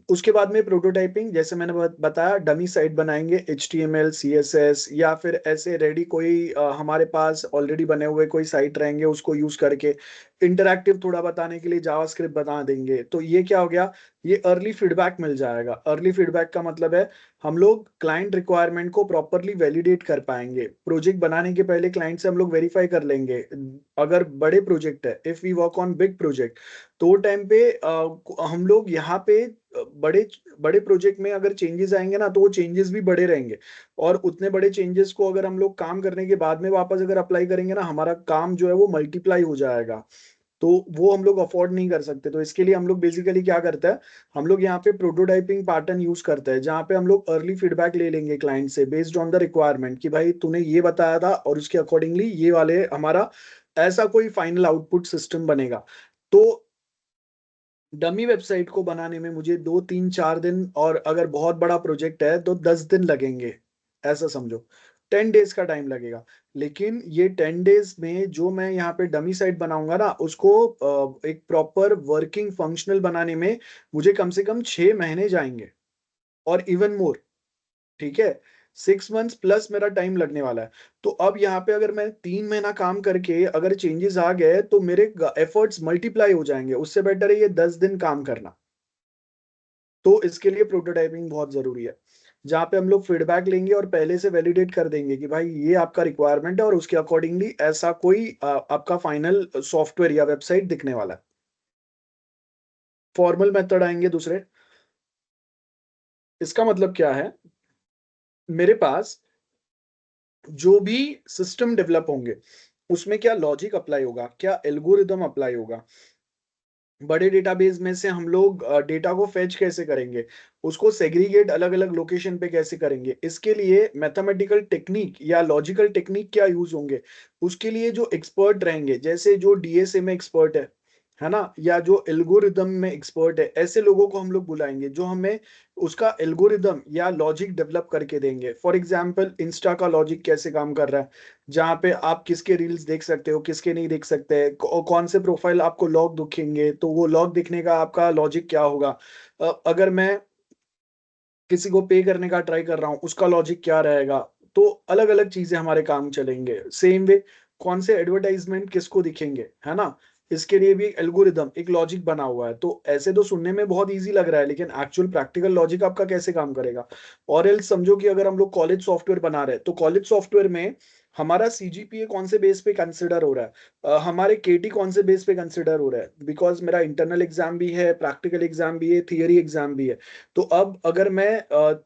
उसके बाद में प्रोटोटाइपिंग, जैसे मैंने बताया, डमी साइट बनाएंगे, HTML CSS या फिर ऐसे रेडी कोई हमारे पास ऑलरेडी बने हुए कोई साइट रहेंगे, उसको यूज करके इंटरैक्टिव थोड़ा बताने के लिए जावास्क्रिप्ट बना देंगे। तो ये क्या हो गया, ये अर्ली फीडबैक मिल जाएगा। अर्ली फीडबैक का मतलब है हम लोग क्लाइंट रिक्वायरमेंट को प्रॉपरली वैलिडेट कर पाएंगे। प्रोजेक्ट बनाने के पहले क्लाइंट से हम लोग वेरीफाई कर लेंगे। अगर बड़े प्रोजेक्ट है, if we work on big project, तो वो टाइम पे हम लोग यहाँ पे बड़े बड़े प्रोजेक्ट में अगर चेंजेस आएंगे ना, तो वो चेंजेस भी बड़े रहेंगे। और उतने बड़े चेंजेस को अगर हम लोग काम करने के बाद में वापस अगर अप्लाई करेंगे ना, हमारा काम जो है वो मल्टीप्लाई हो जाएगा। तो वो हम लोग अफोर्ड नहीं कर सकते। तो इसके लिए हम लोग बेसिकली क्या करते हैं, हम लोग यहाँ पे प्रोटोटाइपिंग पैटर्न यूज करते हैं, जहाँ पे हम लोग अर्ली फीडबैक ले लेंगे क्लाइंट से बेस्ड ऑन द रिक्वायरमेंट, कि भाई तूने ये बताया था और उसके अकॉर्डिंगली ये वाले हमारा ऐसा कोई फाइनल आउटपुट सिस्टम बनेगा। तो डमी वेबसाइट को बनाने में मुझे 2 3 4 दिन, और अगर बहुत बड़ा प्रोजेक्ट है तो 10 दिन लगेंगे, ऐसा समझो। 10 डेज का टाइम लगेगा। लेकिन ये 10 डेज में जो मैं यहाँ पे डमी साइट बनाऊंगा ना, उसको एक प्रॉपर वर्किंग फंक्शनल बनाने में मुझे कम से कम 6 महीने जाएंगे, और इवन मोर। ठीक है, 6 मंथ्स प्लस मेरा टाइम लगने वाला है। तो अब यहाँ पे अगर मैं 3 महीना काम करके अगर चेंजेस आ गए, तो मेरे एफर्ट्स मल्टीप्लाई हो जाएंगे। उससे बेटर है ये 10 दिन काम करना। तो इसके लिए प्रोटोटाइपिंग बहुत जरूरी है, जहाँ पे हम लोग फीडबैक लेंगे और पहले से वैलिडेट कर देंगे कि भाई ये आपका रिक्वायरमेंट है, और उसके अकॉर्डिंगली ऐसा कोई आपका फाइनल सॉफ्टवेयर या वेबसाइट दिखने वाला है। फॉर्मल मेथड आएंगे दूसरे। इसका मतलब क्या है, मेरे पास जो भी सिस्टम डेवलप होंगे, उसमें क्या लॉजिक अप्लाई होगा, क्या एल्गोरिदम अप्लाई होगा, बड़े डेटाबेस में से हम लोग डेटा को फेच कैसे करेंगे, उसको सेग्रीगेट अलग अलग लोकेशन पे कैसे करेंगे, इसके लिए मैथमेटिकल टेक्निक या लॉजिकल टेक्निक क्या यूज होंगे, उसके लिए जो एक्सपर्ट रहेंगे, जैसे जो DSA में एक्सपर्ट है ना, या जो एल्गोरिदम में एक्सपर्ट है, ऐसे लोगों को हम लोग बुलाएंगे जो हमें उसका एल्गोरिदम या लॉजिक डेवलप करके देंगे। फॉर एग्जाम्पल, इंस्टा का लॉजिक कैसे काम कर रहा है, जहाँ पे आप किसके रील्स देख सकते हो, किसके नहीं देख सकते, कौन से प्रोफाइल आपको लॉग दिखेंगे, तो वो लॉग दिखने का आपका लॉजिक क्या होगा। अगर मैं किसी को पे करने का ट्राई कर रहा हूँ, उसका लॉजिक क्या रहेगा। तो अलग अलग चीजें हमारे काम चलेंगे। सेम वे, कौन से एडवर्टाइजमेंट किसको दिखेंगे, है ना, इसके लिए भी एक एल्गोरिदम, एक लॉजिक बना हुआ है। तो ऐसे तो सुनने में बहुत इजी लग रहा है, लेकिन एक्चुअल प्रैक्टिकल लॉजिक आपका कैसे काम करेगा। और एल्स समझो कि अगर हम लोग कॉलेज सॉफ्टवेयर बना रहे हैं, तो कॉलेज सॉफ्टवेयर में हमारा CGPA कौन से बेस पे कंसिडर हो रहा है, हमारे KT कौन से बेस पे कंसिडर हो रहा है, बिकॉज मेरा इंटरनल एग्जाम भी है, प्रैक्टिकल एग्जाम भी है, थियरी एग्जाम भी है। तो अब अगर मैं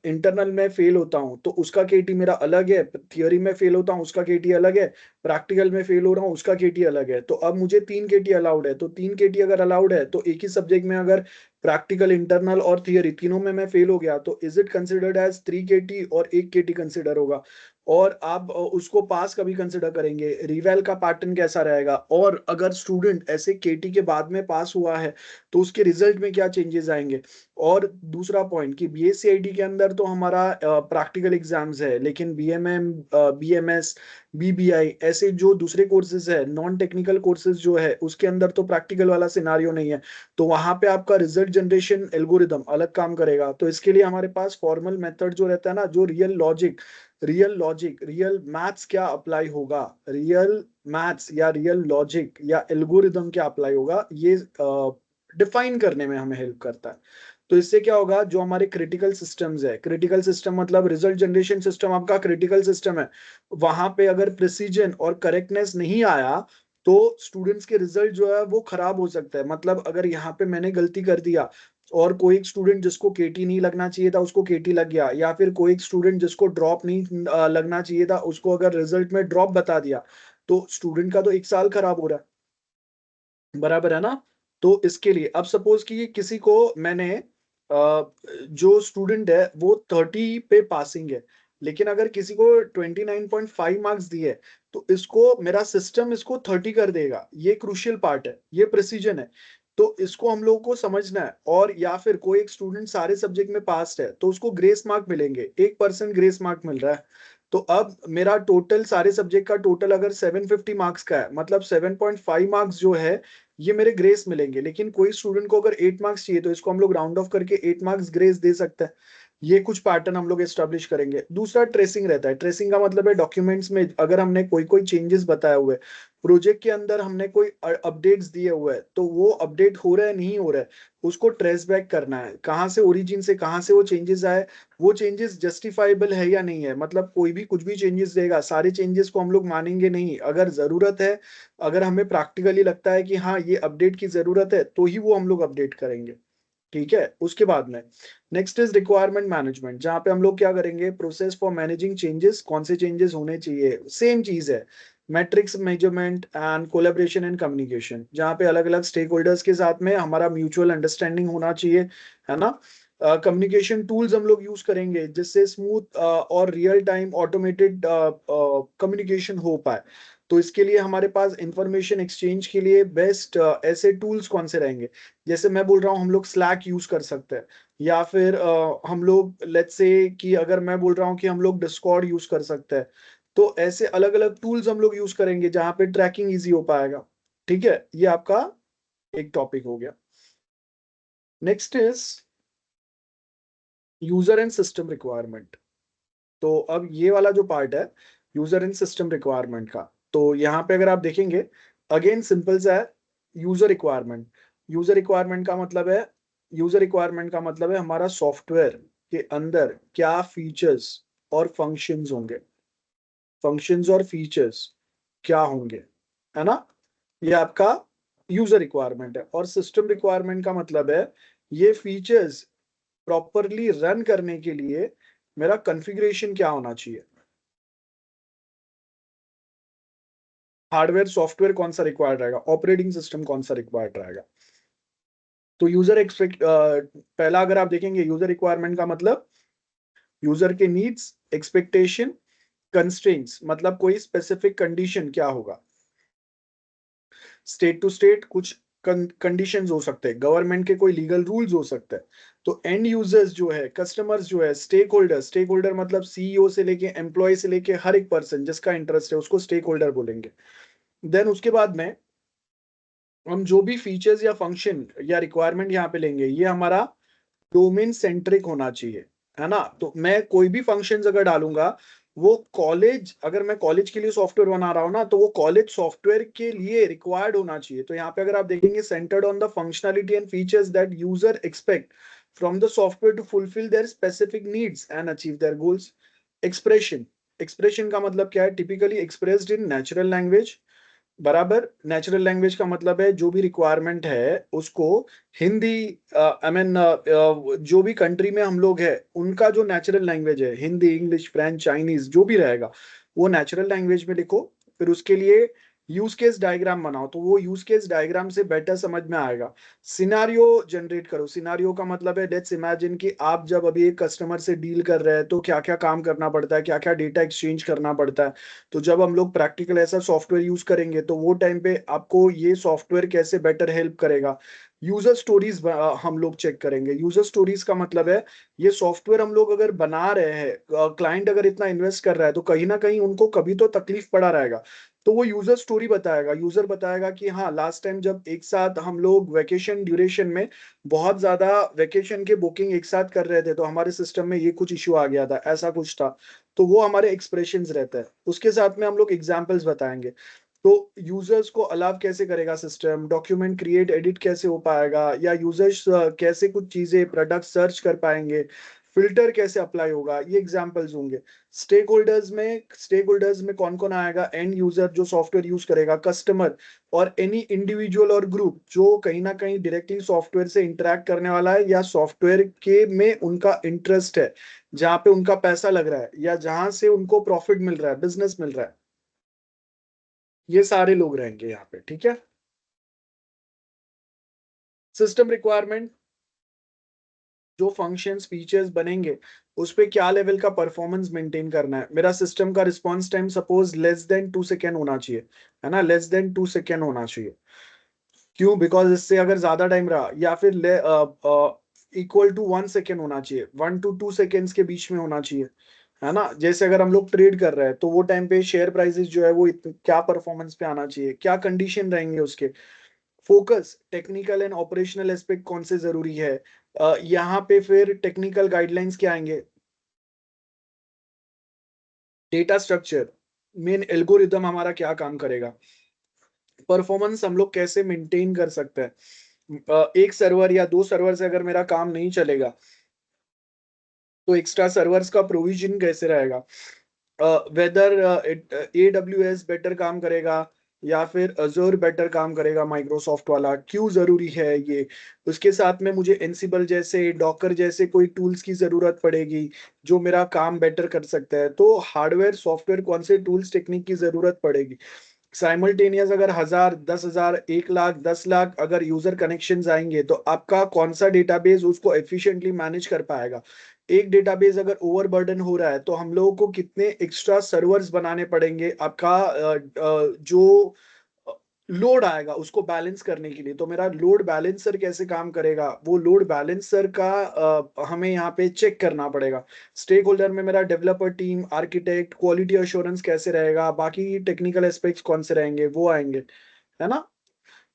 इंटरनल में फेल होता हूँ, तो उसका KT मेरा अलग है, थियरी में फेल होता हूँ उसका KT अलग है, प्रैक्टिकल में फेल हो रहा हूँ उसका KT अलग है। तो अब मुझे 3 KT अलाउड है। तो 3 KT अगर अलाउड है, तो एक ही सब्जेक्ट में अगर प्रैक्टिकल, इंटरनल और थियरी तीनों में मैं फेल हो गया, तो is it considered as 3 KT, और 1 KT कंसिडर होगा। और आप उसको पास कभी कंसिडर करेंगे, रिवेल का पैटर्न कैसा रहेगा। और अगर स्टूडेंट ऐसे KT के बाद में पास हुआ है, तो उसके रिजल्ट में क्या चेंजेस आएंगे। और दूसरा पॉइंट कि बीएससीआईटी के अंदर तो हमारा प्रैक्टिकल एग्जाम्स है, लेकिन बीएमएम, बीएमएस, बीबीआई ऐसे जो दूसरे कोर्सेज है, नॉन टेक्निकल कोर्सेज जो है, उसके अंदर तो प्रैक्टिकल वाला सिनारियो नहीं है। तो वहां पे आपका रिजल्ट जनरेशन एल्गोरिदम अलग काम करेगा। तो इसके लिए हमारे पास फॉर्मल मेथड जो रहता है ना, जो रियल लॉजिक रियल मैथ्स क्या अप्लाई होगा, रियल मैथ्स या रियल लॉजिक या एल्गोरिदम क्या अप्लाई होगा, ये डिफाइन करने में हमें हेल्प करता है। तो इससे क्या होगा, जो हमारे क्रिटिकल सिस्टम्स है, क्रिटिकल सिस्टम मतलब रिजल्ट जनरेशन सिस्टम आपका क्रिटिकल सिस्टम है, वहां पे अगर प्रिसीजन और करेक्टनेस नहीं आया तो स्टूडेंट्स के रिजल्ट जो है वो खराब हो सकता है। मतलब अगर यहाँ पे मैंने गलती कर दिया और कोई एक स्टूडेंट जिसको केटी नहीं लगना चाहिए था उसको केटी लग गया, या फिर कोई एक स्टूडेंट जिसको ड्रॉप नहीं लगना चाहिए था उसको अगर रिजल्ट में ड्रॉप बता दिया, तो स्टूडेंट का तो एक साल खराब हो रहा है, बराबर है ना। तो इसके लिए अब सपोज कि किसी को मैंने जो स्टूडेंट है वो 30 पे पासिंग है, लेकिन अगर किसी को 29.5 मार्क्स दिए, तो इसको मेरा सिस्टम इसको 30 कर देगा। ये क्रूशियल पार्ट है, ये प्रिसीजन है। तो इसको हम लोगों को समझना है। और या फिर कोई एक स्टूडेंट सारे सब्जेक्ट में पास है तो उसको ग्रेस मार्क मिलेंगे, 1% ग्रेस मार्क मिल रहा है। तो अब मेरा टोटल सारे सब्जेक्ट का टोटल अगर 750 मार्क्स का है, मतलब 7.5 मार्क्स जो है ये मेरे ग्रेस मिलेंगे। लेकिन कोई स्टूडेंट को अगर 8 मार्क्स चाहिए तो इसको हम लोग राउंड ऑफ करके 8 मार्क्स ग्रेस दे सकते हैं। ये कुछ पैटर्न हम लोग एस्टेब्लिश करेंगे। दूसरा ट्रेसिंग रहता है। ट्रेसिंग का मतलब है डॉक्यूमेंट्स में अगर हमने कोई कोई चेंजेस बताए हुए, प्रोजेक्ट के अंदर हमने कोई अपडेट्स दिए हुए हैं, तो वो अपडेट हो रहा है नहीं हो रहा है, उसको ट्रेस बैक करना है, कहाँ से ओरिजिन से कहाँ से वो चेंजेस आए, वो चेंजेस जस्टिफाइबल है या नहीं है। मतलब कोई भी कुछ भी चेंजेस देगा, सारे चेंजेस को हम लोग मानेंगे नहीं। अगर जरूरत है, अगर हमें प्रैक्टिकली लगता है कि हाँ ये अपडेट की जरूरत है, तो ही वो हम लोग अपडेट करेंगे। ठीक है। उसके बाद में नेक्स्ट इज रिक्वायरमेंट मैनेजमेंट, जहां पे हम लोग क्या करेंगे, प्रोसेस फॉर मैनेजिंग चेंजेस, कौन से चेंजेस होने चाहिए, सेम चीज है, matrix measurement and collaboration and communication, जहां पे अलग अलग स्टेक होल्डर्स के साथ में हमारा म्यूचुअल अंडरस्टैंडिंग होना चाहिए, है ना। कम्युनिकेशन टूल्स हम लोग यूज करेंगे जिससे स्मूथ और रियल टाइम ऑटोमेटेड कम्युनिकेशन हो पाए। तो इसके लिए हमारे पास इंफॉर्मेशन एक्सचेंज के लिए बेस्ट ऐसे टूल्स कौन से रहेंगे। जैसे मैं बोल रहा हूँ हम लोग स्लैक यूज कर सकते हैं, या फिर हम लोग लेट्स से कि अगर मैं बोल रहा हूँ कि हम लोग डिस्कॉर्ड यूज कर सकते हैं। तो ऐसे अलग अलग टूल्स हम लोग यूज करेंगे जहां पे ट्रैकिंग इजी हो पाएगा। ठीक है, ये आपका एक टॉपिक हो गया। Next is user and system requirement. तो अब ये वाला जो पार्ट है यूजर एंड सिस्टम रिक्वायरमेंट का, तो यहाँ पे अगर आप देखेंगे अगेन सिंपल सा है। यूजर रिक्वायरमेंट, यूजर रिक्वायरमेंट का मतलब है यूजर रिक्वायरमेंट का मतलब है हमारा सॉफ्टवेयर के अंदर क्या फीचर्स और फंक्शंस होंगे, फंक्शंस और फीचर्स क्या होंगे, है ना। ये आपका यूजर रिक्वायरमेंट है। और सिस्टम रिक्वायरमेंट का मतलब है ये फीचर्स प्रॉपरली रन करने के लिए मेरा कॉन्फ़िगरेशन क्या होना चाहिए, हार्डवेयर सॉफ्टवेयर कौन सा रिक्वायर्ड रहेगा, ऑपरेटिंग सिस्टम कौन सा रिक्वायर्ड रहेगा। तो यूजर एक्सपेक्ट पहला अगर आप देखेंगे यूजर रिक्वायरमेंट का मतलब यूजर के नीड्स, एक्सपेक्टेशन, कंस्ट्रेंट्स, मतलब कोई स्पेसिफिक कंडीशन क्या होगा। स्टेट टू स्टेट कुछ कंडीशंस हो सकते हैं, गवर्नमेंट के कोई लीगल रूल्स हो सकते हैं। तो एंड यूजर्स जो है, कस्टमर्स जो है, स्टेक होल्डर मतलब सीईओ से लेके एम्प्लॉय से लेके हर एक पर्सन जिसका इंटरेस्ट है उसको स्टेक होल्डर बोलेंगे। देन उसके बाद में हम जो भी फीचर्स या फंक्शन या रिक्वायरमेंट यहाँ पे लेंगे ये हमारा डोमेन सेंट्रिक होना चाहिए, है ना। तो मैं कोई भी फंक्शंस अगर डालूंगा, वो कॉलेज, अगर मैं कॉलेज के लिए सॉफ्टवेयर बना रहा हूँ ना, तो वो कॉलेज सॉफ्टवेयर के लिए रिक्वायर्ड होना चाहिए। तो यहाँ पे अगर आप देखेंगे centred on the functionality and features that user expect from the software to fulfil their specific needs and achieve their goals. Expression, expression का मतलब क्या है, typically expressed in natural language, बराबर। नेचुरल लैंग्वेज का मतलब है जो भी रिक्वायरमेंट है उसको हिंदी, आई मीन जो भी कंट्री में हम लोग है उनका जो नेचुरल लैंग्वेज है, हिंदी, इंग्लिश, फ्रेंच, चाइनीज जो भी रहेगा, वो नेचुरल लैंग्वेज में लिखो। फिर उसके लिए यूज केस डायग्राम बनाओ, तो वो यूज केस डायग्राम से बेटर समझ में आएगा। सिनारियो जनरेट करो। सिनारियो का मतलब है, लेट्स इमेजिन कि आप जब अभी एक कस्टमर से डील कर रहे हैं तो क्या क्या काम करना पड़ता है, क्या क्या डेटा एक्सचेंज करना पड़ता है। तो जब हम लोग प्रैक्टिकल ऐसा सॉफ्टवेयर यूज करेंगे तो वो टाइम पे आपको ये सॉफ्टवेयर कैसे बेटर हेल्प करेगा। यूजर स्टोरीज हम लोग चेक करेंगे। यूजर स्टोरीज का मतलब है, ये सॉफ्टवेयर हम लोग अगर बना रहे हैं, क्लाइंट अगर इतना इन्वेस्ट कर रहा है तो कहीं ना कहीं उनको कभी तो तकलीफ पड़ा रहेगा। तो वो यूजर स्टोरी बताएगा। यूजर बताएगा कि हाँ, लास्ट टाइम जब एक साथ हम लोग वेकेशन ड्यूरेशन में बहुत ज्यादा वेकेशन के बुकिंग एक साथ कर रहे थे तो हमारे सिस्टम में ये कुछ इश्यू आ गया था, ऐसा कुछ था। तो वो हमारे एक्सप्रेशंस रहते हैं, उसके साथ में हम लोग एग्जांपल्स बताएंगे। तो यूजर्स को अलाउ कैसे करेगा सिस्टम, डॉक्यूमेंट क्रिएट एडिट कैसे हो पाएगा, या यूजर्स कैसे कुछ चीजें प्रोडक्ट सर्च कर पाएंगे, फिल्टर कैसे अप्लाई होगा, ये एग्जांपल्स होंगे। स्टेक होल्डर्स में कौन कौन आएगा, एंड यूजर जो सॉफ्टवेयर यूज करेगा, कस्टमर, और एनी इंडिविजुअल और ग्रुप जो कहीं ना कहीं डायरेक्टली सॉफ्टवेयर से इंटरेक्ट करने वाला है, या सॉफ्टवेयर के में उनका इंटरेस्ट है, जहां पे उनका पैसा लग रहा है या जहां से उनको प्रॉफिट मिल रहा है, बिजनेस मिल रहा है। ये सारे लोग रहेंगे यहाँ पे, ठीक है। सिस्टम रिक्वायरमेंट, जो फंक्शंस फीचर्स बनेंगे उस पे क्या लेवल का परफॉर्मेंस मेंटेन करना है। मेरा सिस्टम का response time suppose less than 2 second होना चाहिए, है ना, लेस देन 2 सेकेंड होना चाहिए। क्यों? बिकॉज इससे अगर ज्यादा टाइम रहा, या फिर इक्वल टू 1 सेकेंड होना चाहिए, 1 to 2 सेकेंड्स के बीच में होना चाहिए, है ना। जैसे अगर हम लोग ट्रेड कर रहे हैं तो वो टाइम पे शेयर प्राइसेस जो है वो क्या परफॉर्मेंस पे आना चाहिए, क्या कंडीशन रहेंगे उसके। Focus, technical and operational aspect कौन से जरूरी है। यहाँ पे फिर टेक्निकल गाइडलाइंस क्या आएंगे। डेटा स्ट्रक्चर, मेन एल्गोरिदम हमारा क्या काम करेगा। परफॉर्मेंस हम लोग कैसे मेंटेन कर सकते हैं। एक सर्वर या दो सर्वर से अगर मेरा काम नहीं चलेगा तो एक्स्ट्रा सर्वर्स का प्रोविजन कैसे रहेगा। वेदर AWS बेटर काम करेगा या फिर अजोर बेटर काम करेगा, माइक्रोसॉफ्ट वाला, क्यों जरूरी है ये। उसके साथ में मुझे एंसिबल जैसे, डॉकर जैसे कोई टूल्स की जरूरत पड़ेगी जो मेरा काम बेटर कर सकता है। तो हार्डवेयर सॉफ्टवेयर कौन से टूल्स टेक्निक की जरूरत पड़ेगी। साइमल्टेनियस अगर 1000, 10,000, 1 लाख, 10 लाख अगर यूजर कनेक्शन आएंगे तो आपका कौन सा डेटाबेस उसको एफिशिएंटली मैनेज कर पाएगा। एक डेटाबेस अगर ओवरबर्डन हो रहा है तो हम लोगों को कितने एक्स्ट्रा सर्वर्स बनाने पड़ेंगे, आपका जो लोड आएगा उसको बैलेंस करने के लिए। तो मेरा लोड बैलेंसर कैसे काम करेगा, वो लोड बैलेंसर का हमें यहाँ पे चेक करना पड़ेगा। स्टेक होल्डर में मेरा developer team, architect, quality assurance कैसे रहेगा, बाकी टेक्निकल एस्पेक्ट्स कौन से रहेंगे वो आएंगे, है ना।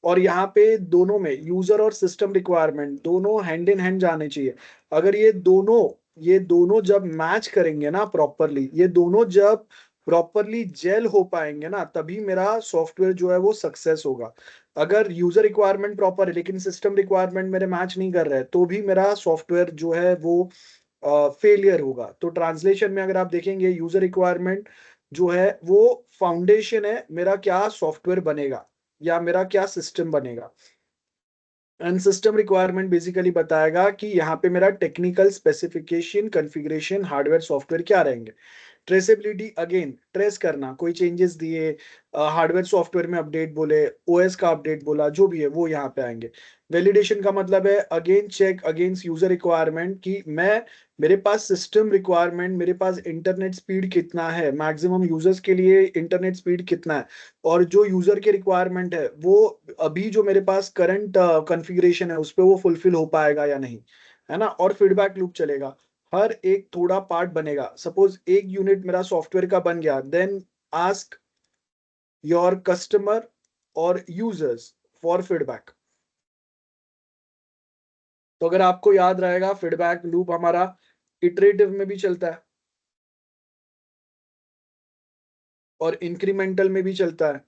और यहाँ पे दोनों में यूजर और सिस्टम रिक्वायरमेंट दोनों हैंड इन हैंड जाने चाहिए। अगर ये दोनों जब मैच करेंगे ना प्रॉपरली, ये दोनों जब प्रॉपरली जेल हो पाएंगे ना, तभी मेरा सॉफ्टवेयर जो है वो सक्सेस होगा। अगर यूजर रिक्वायरमेंट प्रॉपर है लेकिन सिस्टम रिक्वायरमेंट मेरे मैच नहीं कर रहे हैं तो भी मेरा सॉफ्टवेयर जो है वो फेलियर होगा। तो ट्रांसलेशन में अगर आप देखेंगे, यूजर रिक्वायरमेंट जो है वो फाउंडेशन है, मेरा क्या सॉफ्टवेयर बनेगा या मेरा क्या सिस्टम बनेगा। एंड सिस्टम रिक्वायरमेंट बेसिकली बताएगा कि यहाँ पे मेरा technical specification, configuration, hardware software क्या रहेंगे। ट्रेसेबिलिटी, अगेन ट्रेस करना, कोई चेंजेस दिए, हार्डवेयर सॉफ्टवेयर में अपडेट बोले, ओएस का अपडेट बोला, जो भी है वो यहाँ पे आएंगे। वैलिडेशन का मतलब है again check against user requirement कि मैं, मेरे पास सिस्टम रिक्वायरमेंट, मेरे पास इंटरनेट स्पीड कितना है, मैक्सिमम यूजर्स के लिए इंटरनेट स्पीड कितना है, और जो यूजर के रिक्वायरमेंट है वो अभी जो मेरे पास करंट कॉन्फ़िगरेशन है उस पे वो फुलफिल हो पाएगा या नहीं, है ना। और फीडबैक लूप चलेगा, हर एक थोड़ा पार्ट बनेगा। सपोज एक यूनिट मेरा सॉफ्टवेयर का बन गया, देन आस्क योर कस्टमर और यूजर्स फॉर फीडबैक। तो अगर आपको याद रहेगा, फीडबैक लूप हमारा इटरेटिव में भी चलता है और इंक्रीमेंटल में भी चलता है,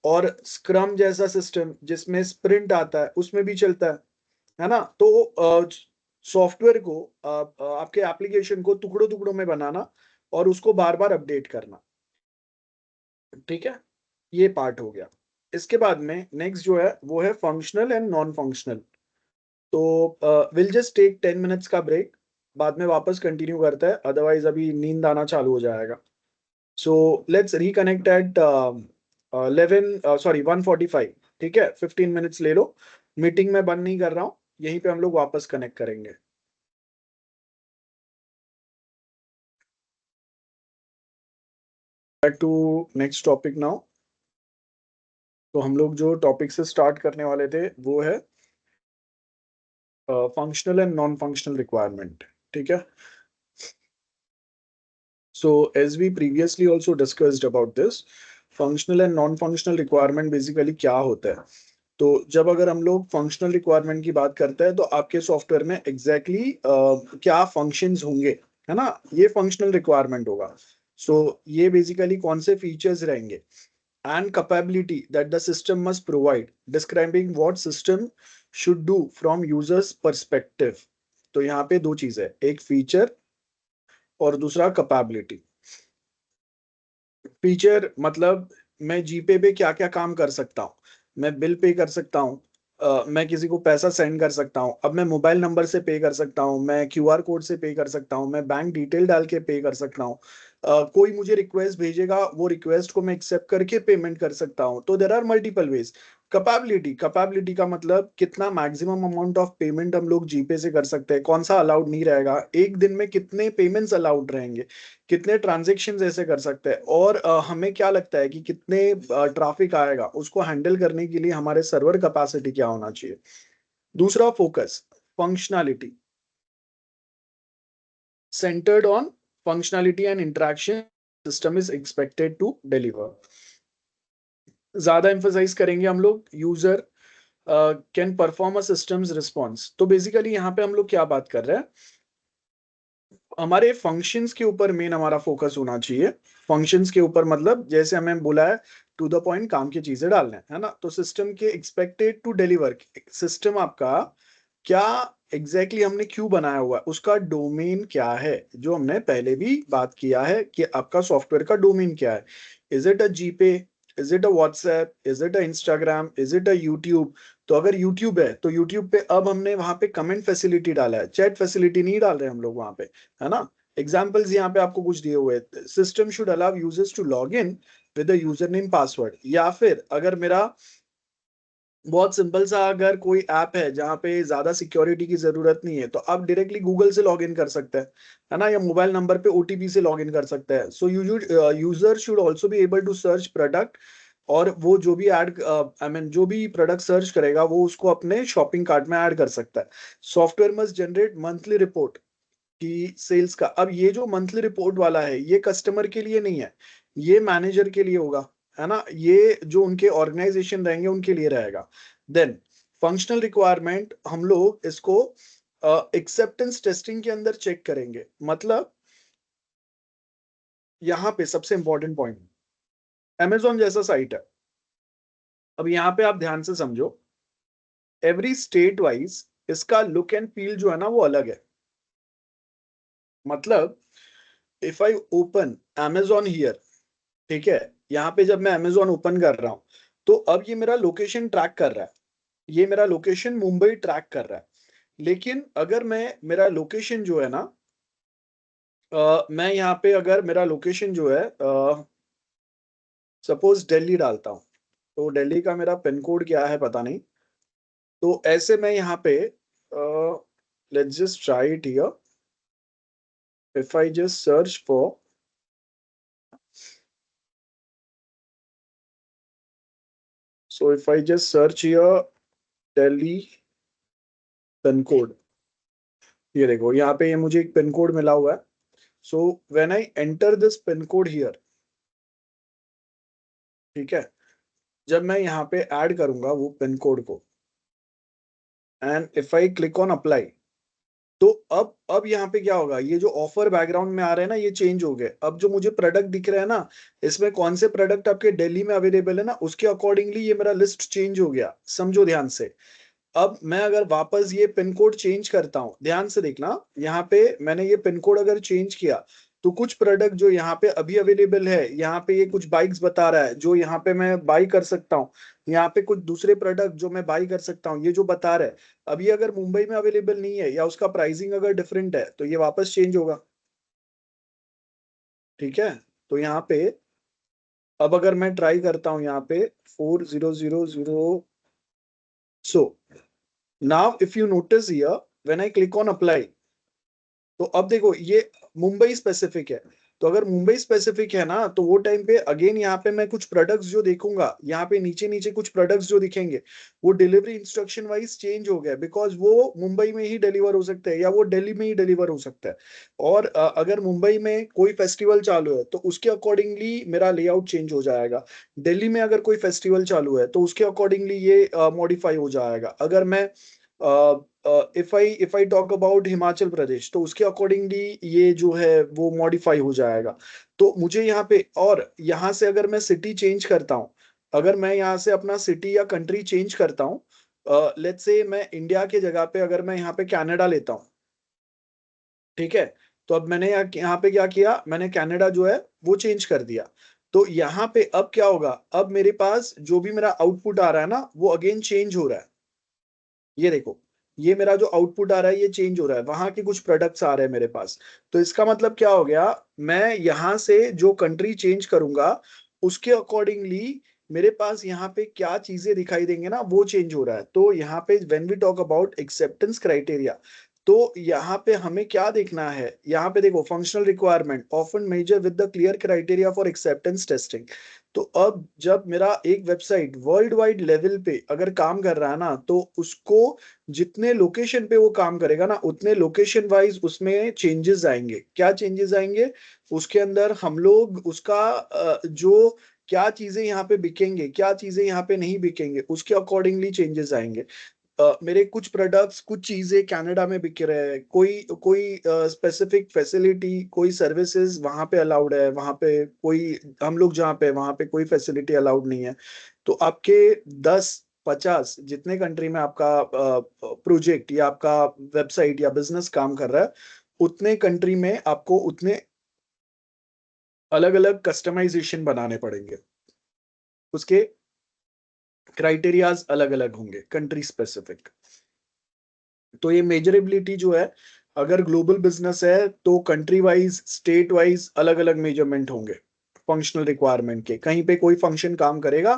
और स्क्रम जैसा सिस्टम जिसमें स्प्रिंट आता है उसमें भी चलता है ना। तो सॉफ्टवेयर को, आपके एप्लीकेशन को टुकड़ों टुकड़ों में बनाना और उसको बार बार अपडेट करना, ठीक है। ये पार्ट हो गया। इसके बाद में नेक्स्ट जो है वो है फंक्शनल एंड नॉन फंक्शनल। तो विल जस्ट टेक 10 मिनट्स का ब्रेक, बाद में वापस कंटिन्यू करते हैं, अदरवाइज अभी नींद आना चालू हो जाएगा। सो लेट्स रिकनेक्ट एट 1:45, ठीक है, 15 मिनट्स ले लो, मीटिंग में बंद नहीं कर रहा हूँ, यहीं पे हम लोग वापस कनेक्ट करेंगे। Back to next topic now. तो हम लोग जो टॉपिक से स्टार्ट करने वाले थे वो है functional and non functional requirement, ठीक है। So as we previously also discussed about this, functional and non-functional requirement basically क्या होता है। तो जब अगर हम लोग फंक्शनल रिक्वायरमेंट की बात करते हैं तो आपके सॉफ्टवेयर में एग्जैक्टली क्या फंक्शंस होंगे, है ना, ये फंक्शनल रिक्वायरमेंट होगा। सो ये बेसिकली कौन से फीचर्स रहेंगे, and capability that the system must provide, describing what system should do from users perspective. तो यहाँ पे दो चीज है, एक फीचर और दूसरा कैपेबिलिटी। फीचर मतलब मैं जीपे पे क्या क्या काम कर सकता हूँ, मैं बिल पे कर सकता हूँ, मैं किसी को पैसा सेंड कर सकता हूँ, अब मैं मोबाइल नंबर से पे कर सकता हूँ, मैं क्यूआर कोड से पे कर सकता हूँ, मैं बैंक डिटेल डाल के पे कर सकता हूँ, कोई मुझे रिक्वेस्ट भेजेगा वो रिक्वेस्ट को मैं एक्सेप्ट करके पेमेंट कर सकता हूँ। तो there are multiple ways. Capability का मतलब कितना मैक्सिमम अमाउंट ऑफ पेमेंट हम लोग जीपे से कर सकते हैं, कौन सा अलाउड नहीं रहेगा, एक दिन में कितने पेमेंट्स अलाउड रहेंगे, कितने ट्रांजेक्शन ऐसे कर सकते हैं, और हमें क्या लगता है कि कितने ट्रैफिक आएगा, उसको हैंडल करने के लिए हमारे सर्वर कैपेसिटी क्या होना चाहिए। दूसरा focus functionality, centered on functionality and interaction system is expected to deliver। ज्यादा एम्फोसाइज करेंगे हम लोग user can perform a systems response. तो बेसिकली यहाँ पे हम लोग क्या बात कर रहे हैं, हमारे फंक्शंस के ऊपर मेन हमारा फोकस होना चाहिए। फंक्शंस के ऊपर मतलब जैसे हमें बोला है टू द पॉइंट काम की चीजें डालना है ना, तो सिस्टम के एक्सपेक्टेड टू डिलीवर, सिस्टम आपका क्या एग्जैक्टली हमने क्यों बनाया हुआ है, उसका डोमेन क्या है, जो हमने पहले भी बात किया है कि आपका सॉफ्टवेयर का डोमेन क्या है। Is it a GPay, is it a WhatsApp, is it a Instagram, is it a YouTube. तो अगर यूट्यूब है तो यूट्यूब पे अब हमने वहां पे कमेंट फैसिलिटी डाला है, चैट फैसिलिटी नहीं डाल रहे हम लोग वहां पे, है ना। एग्जाम्पल्स यहाँ पे आपको कुछ दिए हुए, system should allow users to log in with user name password, या फिर अगर मेरा बहुत सिंपल सा अगर कोई ऐप है जहाँ पे ज्यादा सिक्योरिटी की जरूरत नहीं है, तो आप डायरेक्टली गूगल से लॉग इन कर सकते हैं, है ना, या मोबाइल नंबर पे ओटीपी से लॉग इन कर सकते हैं। So user should also be able to search product, और वो जो भी ऐड आई मीन जो भी प्रोडक्ट सर्च करेगा वो उसको अपने शॉपिंग कार्ट में ऐड कर सकता है। Software must generate monthly report कि सेल्स का, अब ये जो मंथली रिपोर्ट वाला है ये कस्टमर के लिए नहीं है, ये मैनेजर के लिए होगा, है ना, ये जो उनके ऑर्गेनाइजेशन रहेंगे उनके लिए रहेगा। देन फंक्शनल रिक्वायरमेंट हम लोग इसको एक्सेप्टेंस टेस्टिंग के अंदर चेक करेंगे। मतलब यहाँ पे सबसे इंपॉर्टेंट पॉइंट, अमेजोन जैसा साइट है, अब यहाँ पे आप ध्यान से समझो, एवरी स्टेट वाइज इसका लुक एंड फील जो है ना वो अलग है। मतलब if I open Amazon here, ठीक है, यहाँ पे जब मैं अमेजोन ओपन कर रहा हूँ तो अब ये मेरा लोकेशन ट्रैक कर रहा है, ये मेरा लोकेशन मुंबई ट्रैक कर रहा है। लेकिन अगर मैं मेरा लोकेशन जो है ना, मैं यहाँ पे अगर मेरा लोकेशन जो है सपोज दिल्ली डालता हूँ, तो दिल्ली का मेरा पिन कोड क्या है पता नहीं, तो ऐसे मैं यहाँ पे let's just try it here, if I just search for, so if I just search here Delhi pin code, ये देखो यहाँ पे ये मुझे एक पिन कोड मिला हुआ है। So when I enter this pin code here, ठीक है, जब मैं यहाँ पे ऐड करूंगा वो पिन कोड को, and if I click on apply, तो अब यहाँ पे क्या होगा, ये जो ऑफर बैकग्राउंड में आ रहे हैं ना ये चेंज हो गए। अब जो मुझे प्रोडक्ट दिख रहे हैं ना, इसमें कौन से प्रोडक्ट आपके दिल्ली में अवेलेबल है ना, उसके अकॉर्डिंगली ये मेरा लिस्ट चेंज हो गया, समझो ध्यान से। अब मैं अगर वापस ये पिन कोड चेंज करता हूं, ध्यान से देखना, यहाँ पे मैंने ये पिन कोड अगर चेंज किया तो कुछ प्रोडक्ट जो यहाँ पे अभी अवेलेबल है, यहाँ पे ये कुछ बाइक्स बता रहा है जो यहाँ पे मैं बाई कर सकता हूँ, यहाँ पे कुछ दूसरे प्रोडक्ट जो मैं बाई कर सकता हूँ ये जो बता रहा है, अब ये अगर मुंबई में अवेलेबल नहीं है या उसका प्राइसिंग अगर डिफरेंट है तो ये वापस चेंज होगा, ठीक है। तो यहाँ पे अब अगर मैं ट्राई करता हूं यहाँ पे 4000, so now if you notice here when I click on apply, तो अब देखो ये मुंबई स्पेसिफिक है। तो अगर मुंबई स्पेसिफिक है ना, तो वो टाइम पे अगेन यहाँ पे मैं कुछ प्रोडक्ट्स जो देखूंगा, यहाँ पे नीचे नीचे कुछ प्रोडक्ट्स जो दिखेंगे, वो डिलीवरी इंस्ट्रक्शन वाइज चेंज हो गया, बिकॉज वो मुंबई में ही डिलीवर हो सकता है या वो दिल्ली में ही डिलीवर हो सकता है। और अगर मुंबई में कोई फेस्टिवल चालू है तो उसके अकॉर्डिंगली मेरा लेआउट चेंज हो जाएगा। दिल्ली में अगर कोई फेस्टिवल चालू है तो उसके अकॉर्डिंगली ये मॉडिफाई हो जाएगा। अगर मैं if I talk about Himachal Pradesh, तो उसके अकॉर्डिंगली ये जो है वो मॉडिफाई हो जाएगा। तो मुझे यहाँ पे, और यहाँ से अगर मैं सिटी चेंज करता हूँ, अगर मैं यहाँ से अपना सिटी या कंट्री चेंज करता हूँ, लेट्स से मैं इंडिया के जगह पे अगर मैं यहाँ पे कनाडा लेता हूँ, ठीक है। तो अब मैंने यहाँ पे क्या किया, मैंने कनाडा जो है वो चेंज कर दिया। तो यहाँ पे अब क्या होगा, अब मेरे पास जो भी मेरा आउटपुट आ रहा है ना, वो अगेन चेंज हो रहा है। ये देखो, ये मेरा जो आउटपुट आ रहा है ये चेंज हो रहा है, वहां के कुछ प्रोडक्ट्स आ रहे हैं मेरे पास। तो इसका मतलब क्या हो गया, मैं यहां से जो कंट्री चेंज करूंगा उसके अकॉर्डिंगली मेरे पास यहाँ पे क्या चीजें दिखाई देंगे ना, वो चेंज हो रहा है। तो यहाँ पे when we talk about acceptance criteria, तो यहाँ पे हमें क्या देखना है, यहाँ पे देखो functional requirement often measure with the clear criteria for acceptance testing. तो अब जब मेरा एक वेबसाइट वर्ल्ड वाइड लेवल पे अगर काम कर रहा है ना, तो उसको जितने लोकेशन पे वो काम करेगा ना, उतने लोकेशन वाइज उसमें चेंजेस आएंगे। क्या चेंजेस आएंगे, उसके अंदर हम लोग उसका जो क्या चीजें यहाँ पे बिकेंगे, क्या चीजें यहाँ पे नहीं बिकेंगे, उसके अकॉर्डिंगली चेंजेस आएंगे। मेरे कुछ प्रोडक्ट्स, कुछ चीजें कनाडा में बिक रहे हैं, कोई कोई स्पेसिफिक फैसिलिटी, कोई सर्विसेज वहां पे अलाउड है, वहां पे कोई, हम लोग जहाँ पे वहां पे कोई फैसिलिटी अलाउड नहीं है। तो आपके 10-50 जितने कंट्री में आपका प्रोजेक्ट या आपका वेबसाइट या बिजनेस काम कर रहा है, उतने कंट्री में आपको उतने अलग अलग कस्टमाइजेशन बनाने पड़ेंगे। उसके क्राइटेरियाज अलग अलग होंगे कंट्री स्पेसिफिक। तो ये मेजरेबिलिटी जो है, अगर ग्लोबल बिजनेस है तो कंट्री वाइज, स्टेट वाइज अलग अलग मेजरमेंट होंगे फंक्शनल रिक्वायरमेंट के। कहीं पे कोई फंक्शन काम करेगा,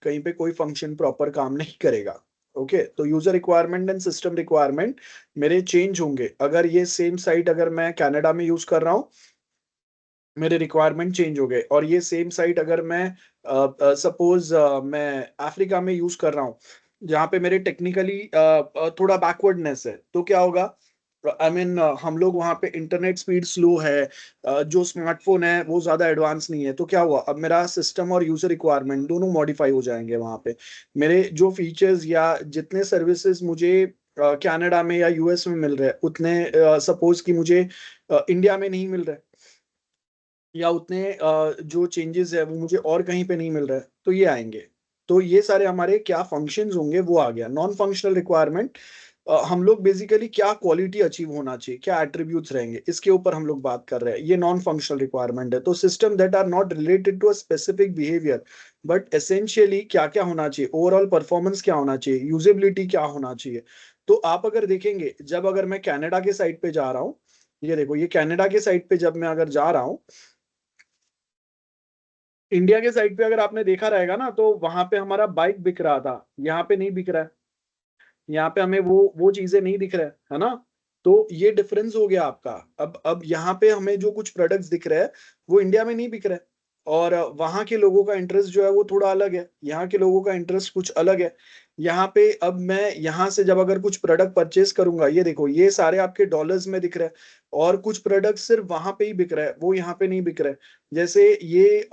कहीं पे कोई फंक्शन प्रॉपर काम नहीं करेगा। ओके, तो user requirement and system requirement मेरे चेंज होंगे। अगर ये सेम साइट अगर मैं कनाडा में यूज कर रहा हूँ, मेरे रिक्वायरमेंट चेंज हो गए। और ये सेम साइट अगर मैं सपोज मैं अफ्रीका में यूज कर रहा हूँ, जहाँ पे मेरे टेक्निकली थोड़ा बैकवर्डनेस है, तो क्या होगा, आई मीन हम लोग वहाँ पे इंटरनेट स्पीड स्लो है, जो स्मार्टफोन है वो ज्यादा एडवांस नहीं है, तो क्या हुआ, अब मेरा सिस्टम और यूजर रिक्वायरमेंट दोनों मॉडिफाई हो जाएंगे। वहाँ पे मेरे जो फीचर्स या जितने सर्विसेज मुझे कनाडा में या यूएस में मिल रहे हैं, उतने सपोज कि मुझे इंडिया में नहीं मिल रहे, या उतने जो चेंजेस है वो मुझे और कहीं पे नहीं मिल रहा है, तो ये आएंगे। तो ये सारे हमारे क्या फंक्शंस होंगे वो आ गया। नॉन फंक्शनल रिक्वायरमेंट, हम लोग बेसिकली क्या क्वालिटी अचीव होना चाहिए, क्या एट्रीब्यूट्स रहेंगे, इसके ऊपर हम लोग बात कर रहे हैं। ये नॉन फंक्शनल रिक्वायरमेंट है। तो system that are not related to a specific behaviour, but essentially क्या क्या होना चाहिए, ओवरऑल परफॉर्मेंस क्या होना चाहिए, यूजेबिलिटी क्या होना चाहिए। तो आप अगर देखेंगे, जब अगर मैं कनाडा के साइट पे जा रहा हूँ, ये देखो ये कनाडा के साइट पे जब मैं अगर जा रहा हूँ, इंडिया के साइड पे अगर आपने देखा रहेगा ना, तो वहां पे हमारा बाइक बिक रहा था, यहाँ पे नहीं बिक रहा है। यहाँ पे हमें वो चीजें नहीं दिख रहा है ना। तो ये डिफरेंस हो गया आपका। अब यहाँ पे हमें जो कुछ प्रोडक्ट्स दिख रहे हैं वो इंडिया में नहीं बिक रहे हैं। और वहाँ के लोगों का इंटरेस्ट जो है वो थोड़ा अलग है, यहाँ के लोगों का इंटरेस्ट कुछ अलग है। यहाँ पे अब मैं यहाँ से जब अगर कुछ प्रोडक्ट परचेस करूंगा, ये देखो ये सारे आपके डॉलर्स में दिख रहे हैं, और कुछ प्रोडक्ट सिर्फ वहां पे ही बिक रहा है, वो यहाँ पे नहीं बिक रहा है। जैसे ये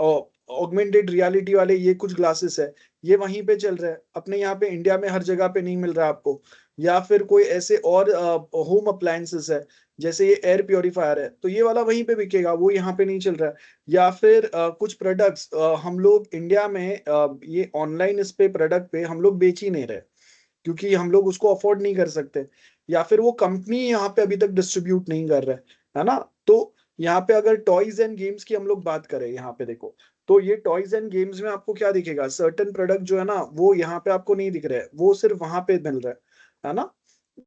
ऑगमेंटेड रियलिटी वाले ये कुछ ग्लासेस है, ये वहीं पे चल रहा है, अपने यहाँ पे इंडिया में हर जगह पे नहीं मिल रहा आपको। या फिर कोई ऐसे और होम अप्लायंसेस है, जैसे ये एयर प्योरीफायर है, तो ये वाला वहीं पे बिकेगा, वो यहाँ पे नहीं चल रहा है। या फिर कुछ प्रोडक्ट्स हम लोग इंडिया में ये ऑनलाइन इस पे प्रोडक्ट पे हम लोग बेच ही नहीं रहे, क्योंकि हम लोग उसको अफोर्ड नहीं कर सकते, या फिर वो कंपनी यहाँ पे अभी तक डिस्ट्रीब्यूट नहीं कर रहा है ना। तो यहाँ पे अगर टॉयज एंड गेम्स की हम लोग बात करें, यहाँ पे देखो, तो ये टॉयज एंड गेम्स में आपको क्या दिखेगा, सर्टेन प्रोडक्ट जो है ना वो यहाँ पे आपको नहीं दिख रहे हैं, वो सिर्फ वहां पे मिल रहा है ना।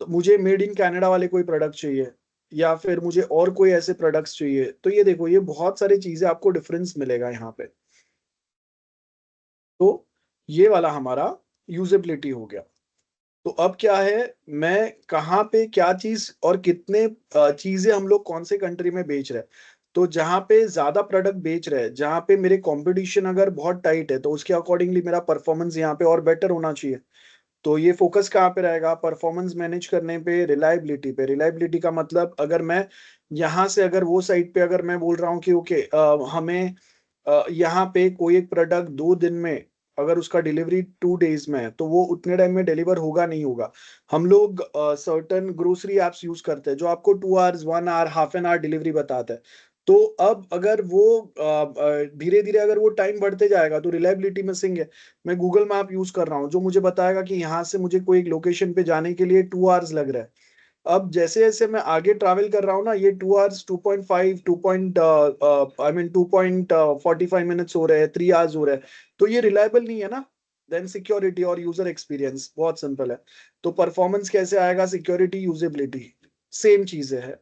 तो मुझे मेड इन कनाडा वाले कोई प्रोडक्ट चाहिए, या फिर मुझे और कोई ऐसे प्रोडक्ट्स चाहिए, तो ये देखो ये बहुत सारी चीजें आपको डिफरेंस मिलेगा यहाँ पे। तो ये वाला हमारा यूजेबिलिटी हो गया। तो अब क्या है, मैं कहाँ पे क्या चीज और कितने चीजें हम लोग कौन से कंट्री में बेच रहे हैं। तो जहाँ पे ज्यादा प्रोडक्ट बेच रहे हैं, जहाँ पे मेरे कंपटीशन अगर बहुत टाइट है, तो उसके अकॉर्डिंगली मेरा परफॉर्मेंस यहाँ पे और बेटर होना चाहिए। तो ये फोकस कहाँ पे रहेगा, परफॉर्मेंस मैनेज करने पे, रिलायबिलिटी पे। रिलायबिलिटी का मतलब, अगर मैं यहाँ से अगर वो साइड पे अगर मैं बोल रहा हूँ कि ओके, हमें यहाँ पे कोई एक प्रोडक्ट 2 दिन में, अगर उसका डिलीवरी 2 डेज में है, तो वो उतने टाइम में डिलीवर होगा नहीं होगा। हम लोग सर्टन ग्रोसरी एप्स यूज करते हैं जो आपको 2 hours, 1 hour, half an hour delivery बताता है। तो अब अगर वो धीरे धीरे अगर वो टाइम बढ़ते जाएगा, तो रिलायबिलिटी मिसिंग है। मैं गूगल मैप यूज कर रहा हूँ जो मुझे बताएगा कि यहाँ से मुझे कोई एक लोकेशन पे जाने के लिए 2 आवर्स लग रहा है। अब जैसे जैसे मैं आगे ट्रैवल कर रहा हूँ ना, ये 2 आवर्स, 2.5, 2.45 मिनट्स हो रहे हैं, 3 आवर्स हो रहे हैं। तो ये रिलायबल नहीं है ना। देन सिक्योरिटी और यूजर एक्सपीरियंस बहुत सिंपल है। तो परफॉर्मेंस कैसे आएगा, सिक्योरिटी, यूजेबिलिटी, सेम चीजें है।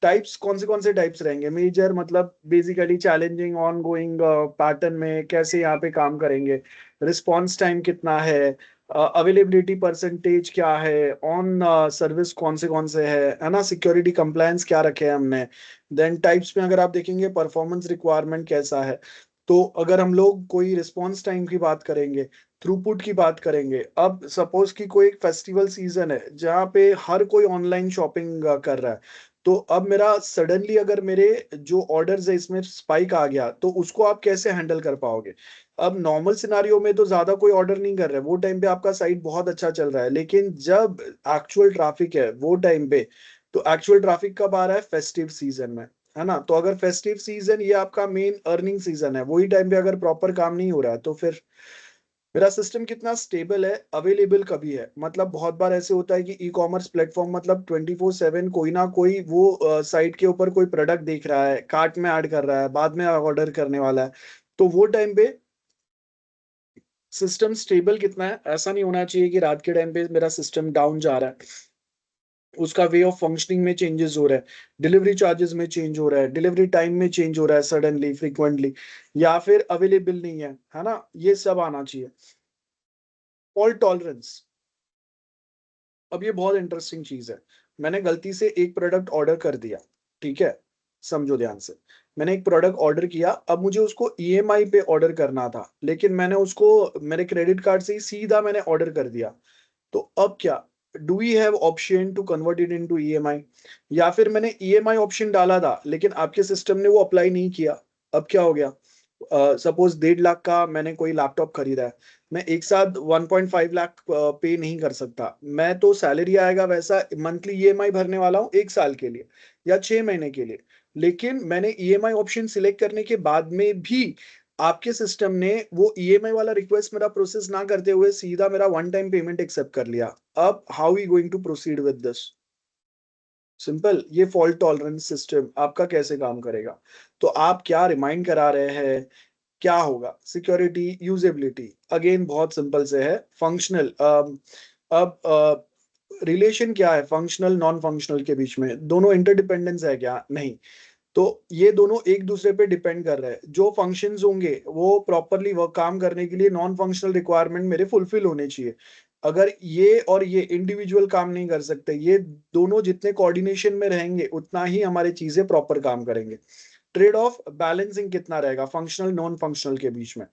टाइप्स कौन से टाइप्स रहेंगे, मेजर मतलब basically challenging, on going, pattern में कैसे यहाँ पे काम करेंगे, रिस्पॉन्स टाइम कितना है, अवेलेबिलिटी परसेंटेज क्या है, ऑन सर्विस कौन से है ना, सिक्योरिटी कंप्लायंस क्या रखे हैं हमने। देन टाइप्स में अगर आप देखेंगे, परफॉर्मेंस रिक्वायरमेंट कैसा है। तो अगर हम लोग कोई रिस्पॉन्स टाइम की बात करेंगे, थ्रूपुट की बात करेंगे, अब सपोज कि कोई एक फेस्टिवल सीजन है जहाँ पे हर कोई ऑनलाइन शॉपिंग कर रहा है। तो अब मेरा सडनली अगर मेरे जो ऑर्डर्स है इसमें स्पाइक आ गया, तो उसको आप कैसे हैंडल कर पाओगे। अब नॉर्मल सिनारियो में तो ज्यादा कोई ऑर्डर नहीं कर रहा है, वो टाइम पे आपका साइट बहुत अच्छा चल रहा है। लेकिन जब एक्चुअल ट्रैफिक है वो टाइम पे, तो एक्चुअल ट्रैफिक कब आ रहा है, फेस्टिव सीजन में, है ना। तो अगर फेस्टिव सीजन ये आपका मेन अर्निंग सीजन है, वही टाइम पे अगर प्रॉपर काम नहीं हो रहा है, तो फिर मेरा सिस्टम कितना स्टेबल है, अवेलेबल कभी है। मतलब बहुत बार ऐसे होता है कि ई कॉमर्स प्लेटफॉर्म मतलब 24/7 कोई ना कोई वो साइट के ऊपर कोई प्रोडक्ट देख रहा है, कार्ट में ऐड कर रहा है, बाद में ऑर्डर करने वाला है। तो वो टाइम पे सिस्टम स्टेबल कितना है, ऐसा नहीं होना चाहिए कि रात के टाइम पे मेरा सिस्टम डाउन जा रहा है, उसका वे ऑफ फंक्शनिंग में चेंजेस हो रहा है, डिलीवरी चार्जेस में चेंज हो रहा है, डिलीवरी टाइम में चेंज हो रहा है सडनली, फ्रिक्वेंटली, या फिर अवेलेबल नहीं है ना। ये सब आना चाहिए। फॉल्ट टॉलरेंस, अब ये बहुत इंटरेस्टिंग चीज है। मैंने गलती से एक प्रोडक्ट ऑर्डर कर दिया, ठीक है, समझो ध्यान से। मैंने एक प्रोडक्ट ऑर्डर किया, अब मुझे उसको ईएमआई पे ऑर्डर करना था, लेकिन मैंने उसको मेरे क्रेडिट कार्ड से ही सीधा मैंने ऑर्डर कर दिया। तो अब क्या, do we have option to convert it into EMI, या फिर मैंने ईएमआई ऑप्शन डाला था लेकिन आपके सिस्टम ने वो अप्लाई नहीं किया। अब क्या हो गया, सपोज 1.5 लाख का मैंने कोई लैपटॉप खरीदा है, मैं एक साथ 1.5 लाख पे नहीं कर सकता। मैं तो सैलरी आएगा वैसा मंथली ईएमआई भरने वाला हूँ 1 साल के लिए या 6 महीने के लिए। लेकिन मैंने ईएमआई ऑप्शन सिलेक्ट करने के बाद में भी आपके सिस्टम ने वो ईएमआई वाला रिक्वेस्ट मेरा प्रोसेस ना करते हुए सीधा मेरा वन टाइम पेमेंट एक्सेप्ट कर लिया। अब how we going to proceed with this. Simple, ये फॉल्ट टॉलरेंस सिस्टम आपका कैसे काम करेगा। तो आप क्या रिमाइंड करा रहे हैं, क्या होगा, सिक्योरिटी, यूजेबिलिटी, अगेन बहुत सिंपल से है। फंक्शनल, अब रिलेशन क्या है फंक्शनल नॉन फंक्शनल के बीच में, दोनों इंटरडिपेंडेंस है क्या, नहीं। तो ये दोनों एक दूसरे पे डिपेंड कर रहे हैं। जो फंक्शंस होंगे वो प्रॉपरली वर्क काम करने के लिए नॉन फंक्शनल रिक्वायरमेंट मेरे फुलफिल होने चाहिए। अगर ये और ये इंडिविजुअल काम नहीं कर सकते, ये दोनों जितने कोऑर्डिनेशन में रहेंगे उतना ही हमारी चीजें प्रॉपर काम करेंगे। ट्रेड ऑफ बैलेंसिंग कितना रहेगा फंक्शनल नॉन फंक्शनल के बीच में।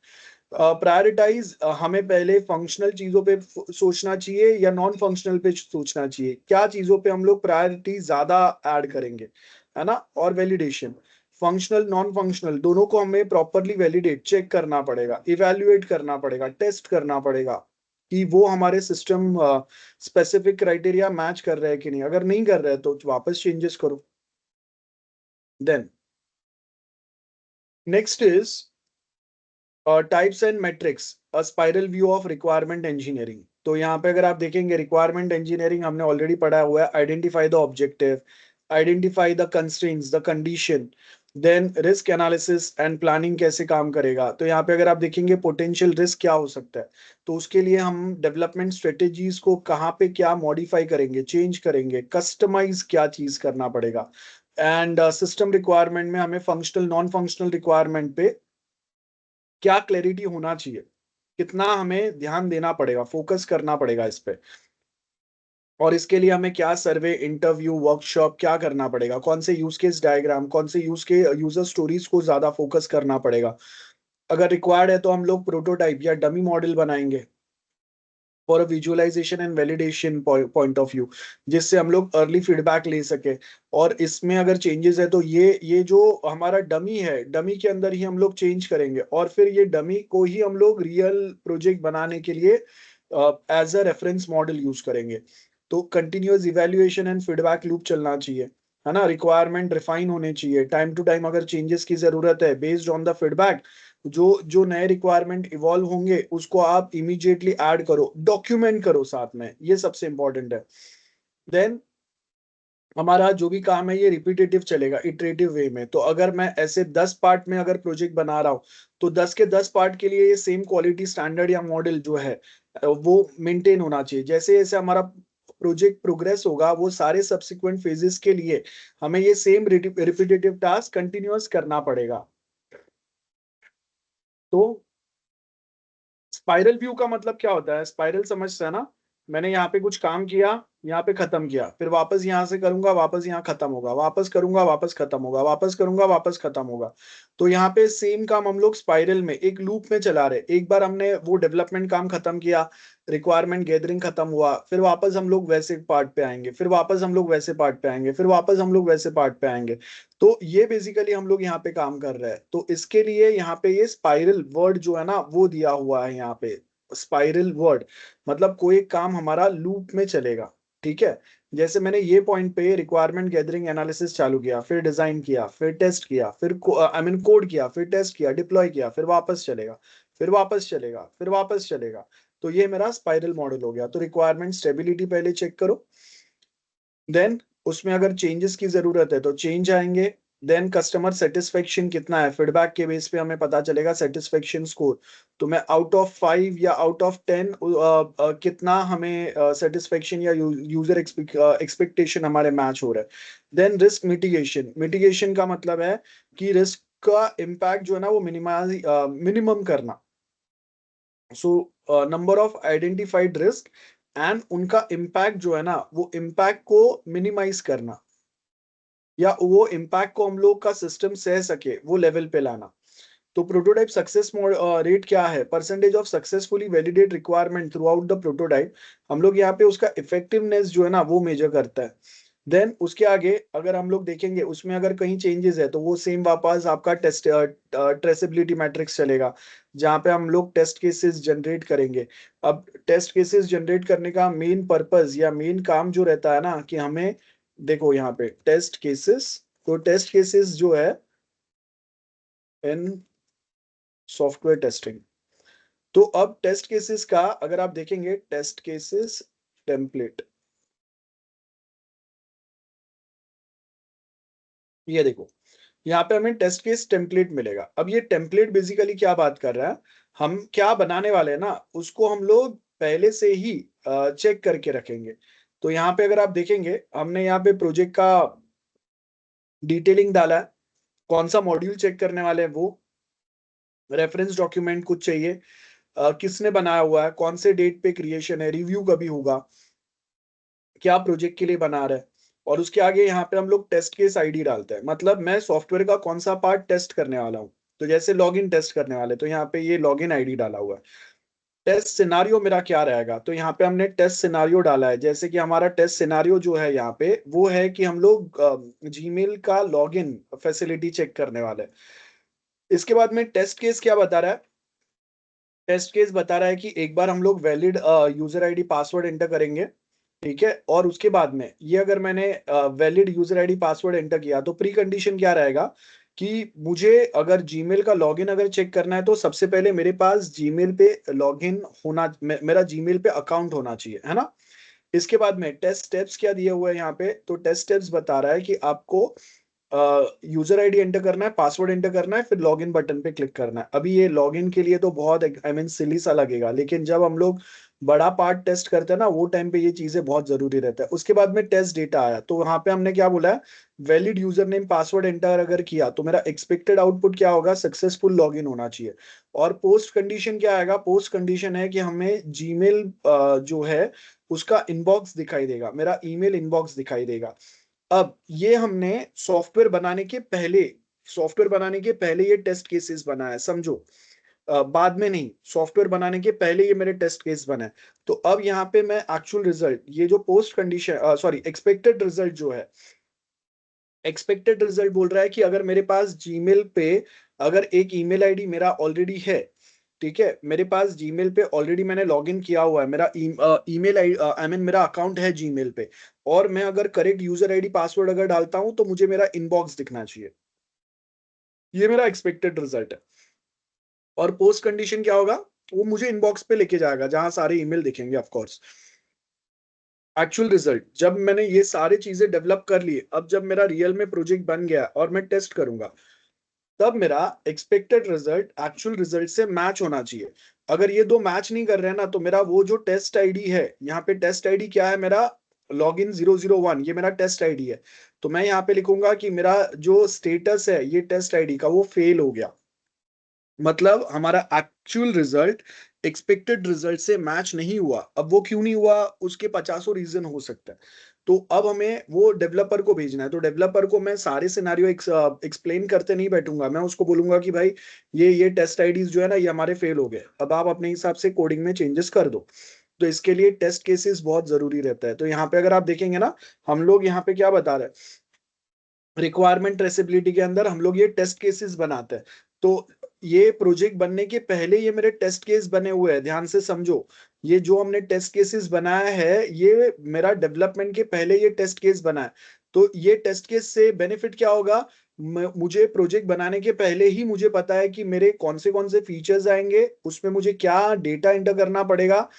प्रायोरिटाइज, हमें पहले फंक्शनल चीजों पे सोचना चाहिए या नॉन फंक्शनल पे सोचना चाहिए, क्या चीजों पे हम लोग प्रायोरिटी ज्यादा ऐड करेंगे, है ना। और वैलिडेशन, फंक्शनल नॉन फंक्शनल दोनों को हमें प्रॉपरली वैलिडेट, चेक करना पड़ेगा, इवेल्युएट करना पड़ेगा, टेस्ट करना पड़ेगा कि वो हमारे सिस्टम स्पेसिफिक क्राइटेरिया मैच कर रहे हैं कि नहीं। अगर नहीं कर रहे हैं तो वापस चेंजेस करो। Then next is types and matrix, a spiral view of requirement engineering. तो यहाँ पे अगर आप देखेंगे, रिक्वायरमेंट इंजीनियरिंग हमने ऑलरेडी पढ़ा हुआ है, identify the objective, identify the constraints, the condition, then risk analysis and planning कैसे काम करेगा। तो यहाँ पे अगर आप देखेंगे पोटेंशियल रिस्क क्या हो सकता है, तो उसके लिए हम डेवलपमेंट स्ट्रेटेजीज को कहाँ पे क्या मॉडिफाई करेंगे, चेंज करेंगे, कस्टमाइज क्या चीज करना पड़ेगा। एंड सिस्टम रिक्वायरमेंट में हमें फंक्शनल नॉन फंक्शनल रिक्वायरमेंट पे क्या क्लैरिटी होना चाहिए, कितना हमें ध्यान देना पड़ेगा, फोकस करना पड़ेगा इस पे, और इसके लिए हमें क्या सर्वे, इंटरव्यू, वर्कशॉप क्या करना पड़ेगा, कौन से यूज केस डायग्राम, कौन से यूजर स्टोरीज को ज्यादा फोकस करना पड़ेगा। अगर रिक्वायर्ड है तो हम लोग प्रोटोटाइप या डमी मॉडल बनाएंगे for visualization and validation point of view, जिससे हम लोग अर्ली फीडबैक ले सके। और इसमें अगर चेंजेस है तो ये जो हमारा डमी है, डमी के अंदर ही हम लोग चेंज करेंगे, और फिर ये डमी को ही हम लोग रियल प्रोजेक्ट बनाने के लिए as a reference model use करेंगे। तो continuous evaluation and feedback loop चलना चाहिए, है ना। रिक्वायरमेंट रिफाइन होने चाहिए टाइम टू टाइम, अगर चेंजेस की जरूरत है बेस्ड ऑन द फीडबैक, जो जो नए रिक्वायरमेंट इवॉल्व होंगे उसको आप इमीडिएटली ऐड करो, डॉक्यूमेंट करो साथ में, ये सबसे इंपॉर्टेंट है। देन हमारा जो भी काम है ये रिपीटेटिव चलेगा इटरेटिव वे में। तो अगर मैं ऐसे 10 पार्ट में अगर प्रोजेक्ट बना रहा हूँ, तो 10 के 10 पार्ट के लिए ये सेम क्वालिटी स्टैंडर्ड या मॉडल जो है वो मेंटेन होना चाहिए। जैसे जैसे हमारा प्रोजेक्ट प्रोग्रेस होगा, वो सारे सब्सिक्वेंट फेजेस के लिए हमें ये सेम रिपीटेटिव टास्क कंटिन्यूअस करना पड़ेगा। तो स्पाइरल व्यू का मतलब क्या होता है, स्पाइरल समझता है ना। मैंने यहाँ पे कुछ काम किया, यहाँ पे खत्म किया, फिर वापस यहाँ से करूंगा, वापस यहाँ खत्म होगा, वापस करूंगा, वापस खत्म होगा, वापस करूंगा, वापस खत्म होगा। तो यहाँ पे सेम काम हम लोग स्पाइरल में एक लूप में चला रहे। एक बार हमने वो डेवलपमेंट काम खत्म किया, रिक्वायरमेंट गैदरिंग खत्म हुआ, फिर वापस हम लोग वैसे पार्ट पे आएंगे, फिर वापस हम लोग वैसे पार्ट पे आएंगे, फिर वापस हम लोग वैसे पार्ट पे आएंगे। तो ये बेसिकली हम लोग यहाँ पे काम कर रहे हैं। तो इसके लिए यहाँ पे ये स्पाइरल वर्ड जो है ना वो दिया हुआ है यहाँ पे। स्पाइरल वर्ड मतलब कोई काम हमारा लूप में चलेगा, ठीक है। जैसे मैंने ये पॉइंट पे रिक्वायरमेंट गैदरिंग एनालिसिस चालू किया, फिर डिजाइन किया, फिर टेस्ट किया, फिर आई मीन कोड किया, फिर टेस्ट किया, डिप्लॉय किया, फिर वापस चलेगा, फिर वापस चलेगा, फिर वापस चलेगा। तो ये मेरा स्पाइरल मॉडल हो गया। तो रिक्वायरमेंट स्टेबिलिटी पहले चेक करो, देन उसमें अगर चेंजेस की जरूरत है तो चेंज आएंगे। देन कस्टमर सेटिस्फेक्शन कितना है, फीडबैक के बेस पे हमें पता चलेगा सेटिस्फेक्शन स्कोर। तो मैं आउट ऑफ 5 या आउट ऑफ 10 कितना हमें सेटिस्फेक्शन या यूजर एक्सपेक्टेशन हमारे मैच हो रहा है। देन रिस्क मिटिगेशन, मिटिगेशन का मतलब है कि रिस्क का इम्पैक्ट जो है ना वो मिनिमम करना। So number of identified risk and उनका इम्पैक्ट जो है ना वो इम्पैक्ट को मिनिमाइज करना, या वो इम्पैक्ट को हम लोग का सिस्टम सह सके वो लेवल पे लाना। तो प्रोटोटाइप सक्सेस रेट क्या है, percentage of successfully validate requirement through out the prototype. हम लोग यहाँ पे उसका इफेक्टिवनेस जो है ना वो मेजर करता है। देन उसके आगे अगर हम लोग देखेंगे उसमें अगर कहीं चेंजेस है तो वो सेम वापस आपका टेस्ट ट्रेसेबिलिटी मैट्रिक्स चलेगा, जहाँ पे हम लोग टेस्ट केसेस जनरेट करेंगे। अब टेस्ट केसेस जनरेट करने का मेन पर्पस या मेन काम जो रहता है ना कि हमें, देखो यहाँ पे टेस्ट केसेस, तो टेस्ट केसेस जो है इन सॉफ्टवेयर टेस्टिंग। तो अब टेस्ट केसेस का अगर आप देखेंगे, टेस्ट केसेस टेम्पलेट, ये देखो यहाँ पे हमें टेस्ट केस टेम्पलेट मिलेगा। अब ये टेम्पलेट बेसिकली क्या बात कर रहा है, हम क्या बनाने वाले हैं ना उसको हम लोग पहले से ही चेक करके रखेंगे। तो यहाँ पे अगर आप देखेंगे हमने यहाँ पे प्रोजेक्ट का डिटेलिंग डाला है, कौन सा मॉड्यूल चेक करने वाले हैं वो, रेफरेंस डॉक्यूमेंट कुछ चाहिए, किसने बनाया हुआ है, कौन से डेट पे क्रिएशन है, रिव्यू कभी होगा, क्या प्रोजेक्ट के लिए बना रहे हैं। और उसके आगे यहाँ पे हम लोग टेस्ट केस आईडी डालते हैं, मतलब मैं सॉफ्टवेयर का कौन सा पार्ट टेस्ट करने वाला हूँ। तो जैसे लॉगिन टेस्ट करने वाले तो यहाँ पे ये लॉगिन आईडी डाला हुआ है। टेस्ट सिनारियो मेरा क्या रहेगा, तो यहाँ पे हमने टेस्ट सिनारियो डाला है। जैसे कि हमारा टेस्ट सिनारियो जो है यहाँ पे वो है कि हम लोग जीमेल का लॉगिन फैसिलिटी चेक करने वाले हैं। इसके बाद में टेस्ट केस क्या बता रहा है, टेस्ट केस बता रहा है कि एक बार हम लोग valid user ID password enter करेंगे, ठीक है। और उसके बाद में ये अगर मैंने valid user ID password enter किया तो प्री कंडीशन क्या रहेगा कि मुझे अगर जीमेल का लॉगिन अगर चेक करना है तो सबसे पहले मेरे पास जीमेल पे लॉगिन होना, मेरा जीमेल पे अकाउंट होना चाहिए, है ना। इसके बाद में टेस्ट स्टेप्स क्या दिए हुए हैं यहाँ पे, तो टेस्ट स्टेप्स बता रहा है कि आपको यूजर आईडी एंटर करना है, पासवर्ड एंटर करना है, फिर लॉगिन बटन पे क्लिक करना है। अभी ये लॉगिन के लिए तो बहुत आई मीन सिली सा लगेगा, लेकिन जब हम लोग बड़ा पार्ट टेस्ट करते हैं ना, वो टाइम पे ये चीजें बहुत जरूरी रहता है। उसके बाद में टेस्ट डेटा आया, तो वहां पे हमने क्या बोला है, valid user name password enter अगर किया तो मेरा एक्सपेक्टेड आउटपुट क्या होगा, सक्सेसफुल लॉगिन होना चाहिए। और पोस्ट कंडीशन क्या आएगा, पोस्ट कंडीशन है कि हमें जीमेल जो है उसका इनबॉक्स दिखाई देगा, मेरा ईमेल इनबॉक्स दिखाई देगा। अब ये हमने सॉफ्टवेयर बनाने के पहले, सॉफ्टवेयर बनाने के पहले ये टेस्ट केसेस बनाया है, समझो। बाद में नहीं, सॉफ्टवेयर बनाने के पहले ये मेरे टेस्ट केस बने। तो अब यहाँ पे मैं एक्चुअल रिजल्ट, ये जो post condition sorry expected result जो है, एक्सपेक्टेड रिजल्ट बोल रहा है कि अगर मेरे पास जीमेल पे अगर एक ईमेल आईडी मेरा ऑलरेडी है, ठीक है, मेरे पास जीमेल पे ऑलरेडी मैंने लॉगिन किया हुआ है, मेरा ईमेल आई आई मीन मेरा अकाउंट है जीमेल पे, और मैं अगर करेक्ट यूजर आईडी पासवर्ड अगर डालता हूं तो मुझे मेरा इनबॉक्स दिखना चाहिए। ये मेरा एक्सपेक्टेड रिजल्ट है। और पोस्ट कंडीशन क्या होगा, वो मुझे इनबॉक्स पे लेके जाएगा जहां सारे ईमेल दिखेंगे ऑफ कोर्स। एक्चुअल रिजल्ट, जब मैंने ये सारी चीजें डेवलप कर ली, अब जब मेरा रियल में प्रोजेक्ट बन गया और मैं टेस्ट करूंगा, तब मेरा एक्सपेक्टेड रिजल्ट एक्चुअल रिजल्ट से मैच होना चाहिए। अगर ये दो मैच नहीं कर रहे हैं ना, तो मेरा वो जो टेस्ट आईडी है, यहाँ पे टेस्ट आईडी क्या है मेरा, login 001, ये मेरा टेस्ट आईडी है। तो मैं यहाँ पे लिखूंगा कि मेरा जो स्टेटस है ये टेस्ट आईडी का, वो फेल हो गया। मतलब हमारा एक्चुअल रिजल्ट एक्सपेक्टेड रिजल्ट से मैच नहीं हुआ। अब वो क्यों नहीं हुआ, उसके पचासों रीजन हो सकता है। तो अब हमें वो डेवलपर को भेजना है, तो डेवलपर को मैं सारे सिनेरियो एक्सप्लेन करते नहीं बैठूंगा, मैं उसको बोलूंगा कि भाई ये टेस्ट आईडीज जो है ना, ये हमारे फेल हो गए, अब आप अपने हिसाब से कोडिंग में चेंजेस कर दो। तो इसके लिए टेस्ट केसेस बहुत जरूरी रहता है। तो यहाँ पे अगर आप देखेंगे ना, हम लोग यहाँ पे क्या बता रहे हैं, रिक्वायरमेंट ट्रेसेबिलिटी के अंदर हम लोग ये टेस्ट केसेस बनाते हैं। तो ये प्रोजेक्ट बनने के पहले ये मेरे टेस्ट केस बने हुए हैं, ध्यान से समझो। ये जो हमने टेस्ट केसेस बनाया है, ये मेरा डेवलपमेंट के पहले ये टेस्ट केस बना है। तो ये टेस्ट केस से बेनिफिट क्या होगा, मुझे प्रोजेक्ट बनाने के पहले ही मुझे पता है कि मेरे कौन से फीचर्स आएंगे, उसमें मुझे क्या डेटा एंटर करना पड़ेगा,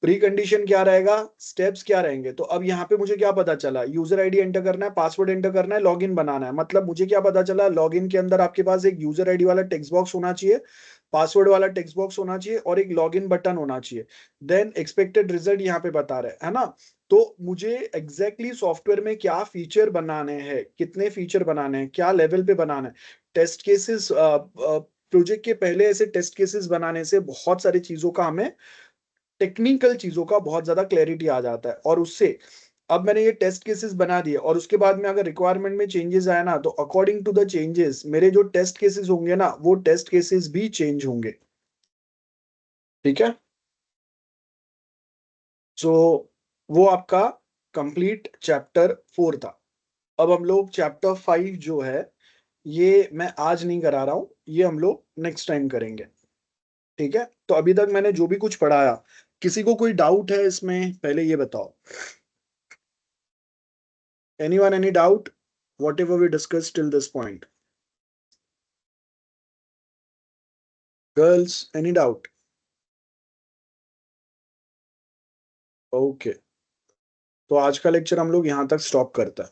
प्री कंडीशन क्या रहेगा, स्टेप्स क्या रहेंगे। तो अब यहाँ पे मुझे क्या पता चला, यूजर आईडी एंटर करना है, पासवर्ड एंटर करना है, लॉगिन बनाना है। मतलब मुझे क्या पता चला, लॉगिन के अंदर आपके पास एक यूजर आईडी वाला टेक्स्ट बॉक्स होना चाहिए, पासवर्ड वाला टेक्स्ट बॉक्स होना चाहिए, और एक लॉगिन बटन होना चाहिए। देन एक्सपेक्टेड रिजल्ट यहाँ पे बता रहे है ना। तो मुझे एग्जैक्टली सॉफ्टवेयर में क्या फीचर बनाने हैं, कितने फीचर बनाने हैं, क्या लेवल पे बनाना है, टेस्ट केसेस, प्रोजेक्ट के पहले ऐसे टेस्ट केसेस बनाने से बहुत सारी चीजों का हमें, टेक्निकल चीजों का बहुत ज्यादा क्लैरिटी आ जाता है। और उससे अब मैंने ये टेस्ट केसेस बना दिए, और उसके बाद में अगर रिक्वायरमेंट में चेंजेस आए ना, तो अकॉर्डिंग टू द चेंजेस मेरे जो टेस्ट केसेस होंगे ना, वो टेस्ट केसेस भी चेंज होंगे। ठीक है। सो वो आपका कंप्लीट चैप्टर 4 था। अब हम लोग चैप्टर 5 जो है, ये मैं आज नहीं करा रहा हूं, ये हम लोग नेक्स्ट टाइम करेंगे। ठीक है। तो अभी तक मैंने जो भी कुछ पढ़ाया, किसी को कोई डाउट है इसमें, पहले ये बताओ। Anyone, any doubt? Whatever we discussed till this point. Girls, any doubt? Okay. तो आज का लेक्चर हम लोग यहाँ तक स्टॉप करते हैं।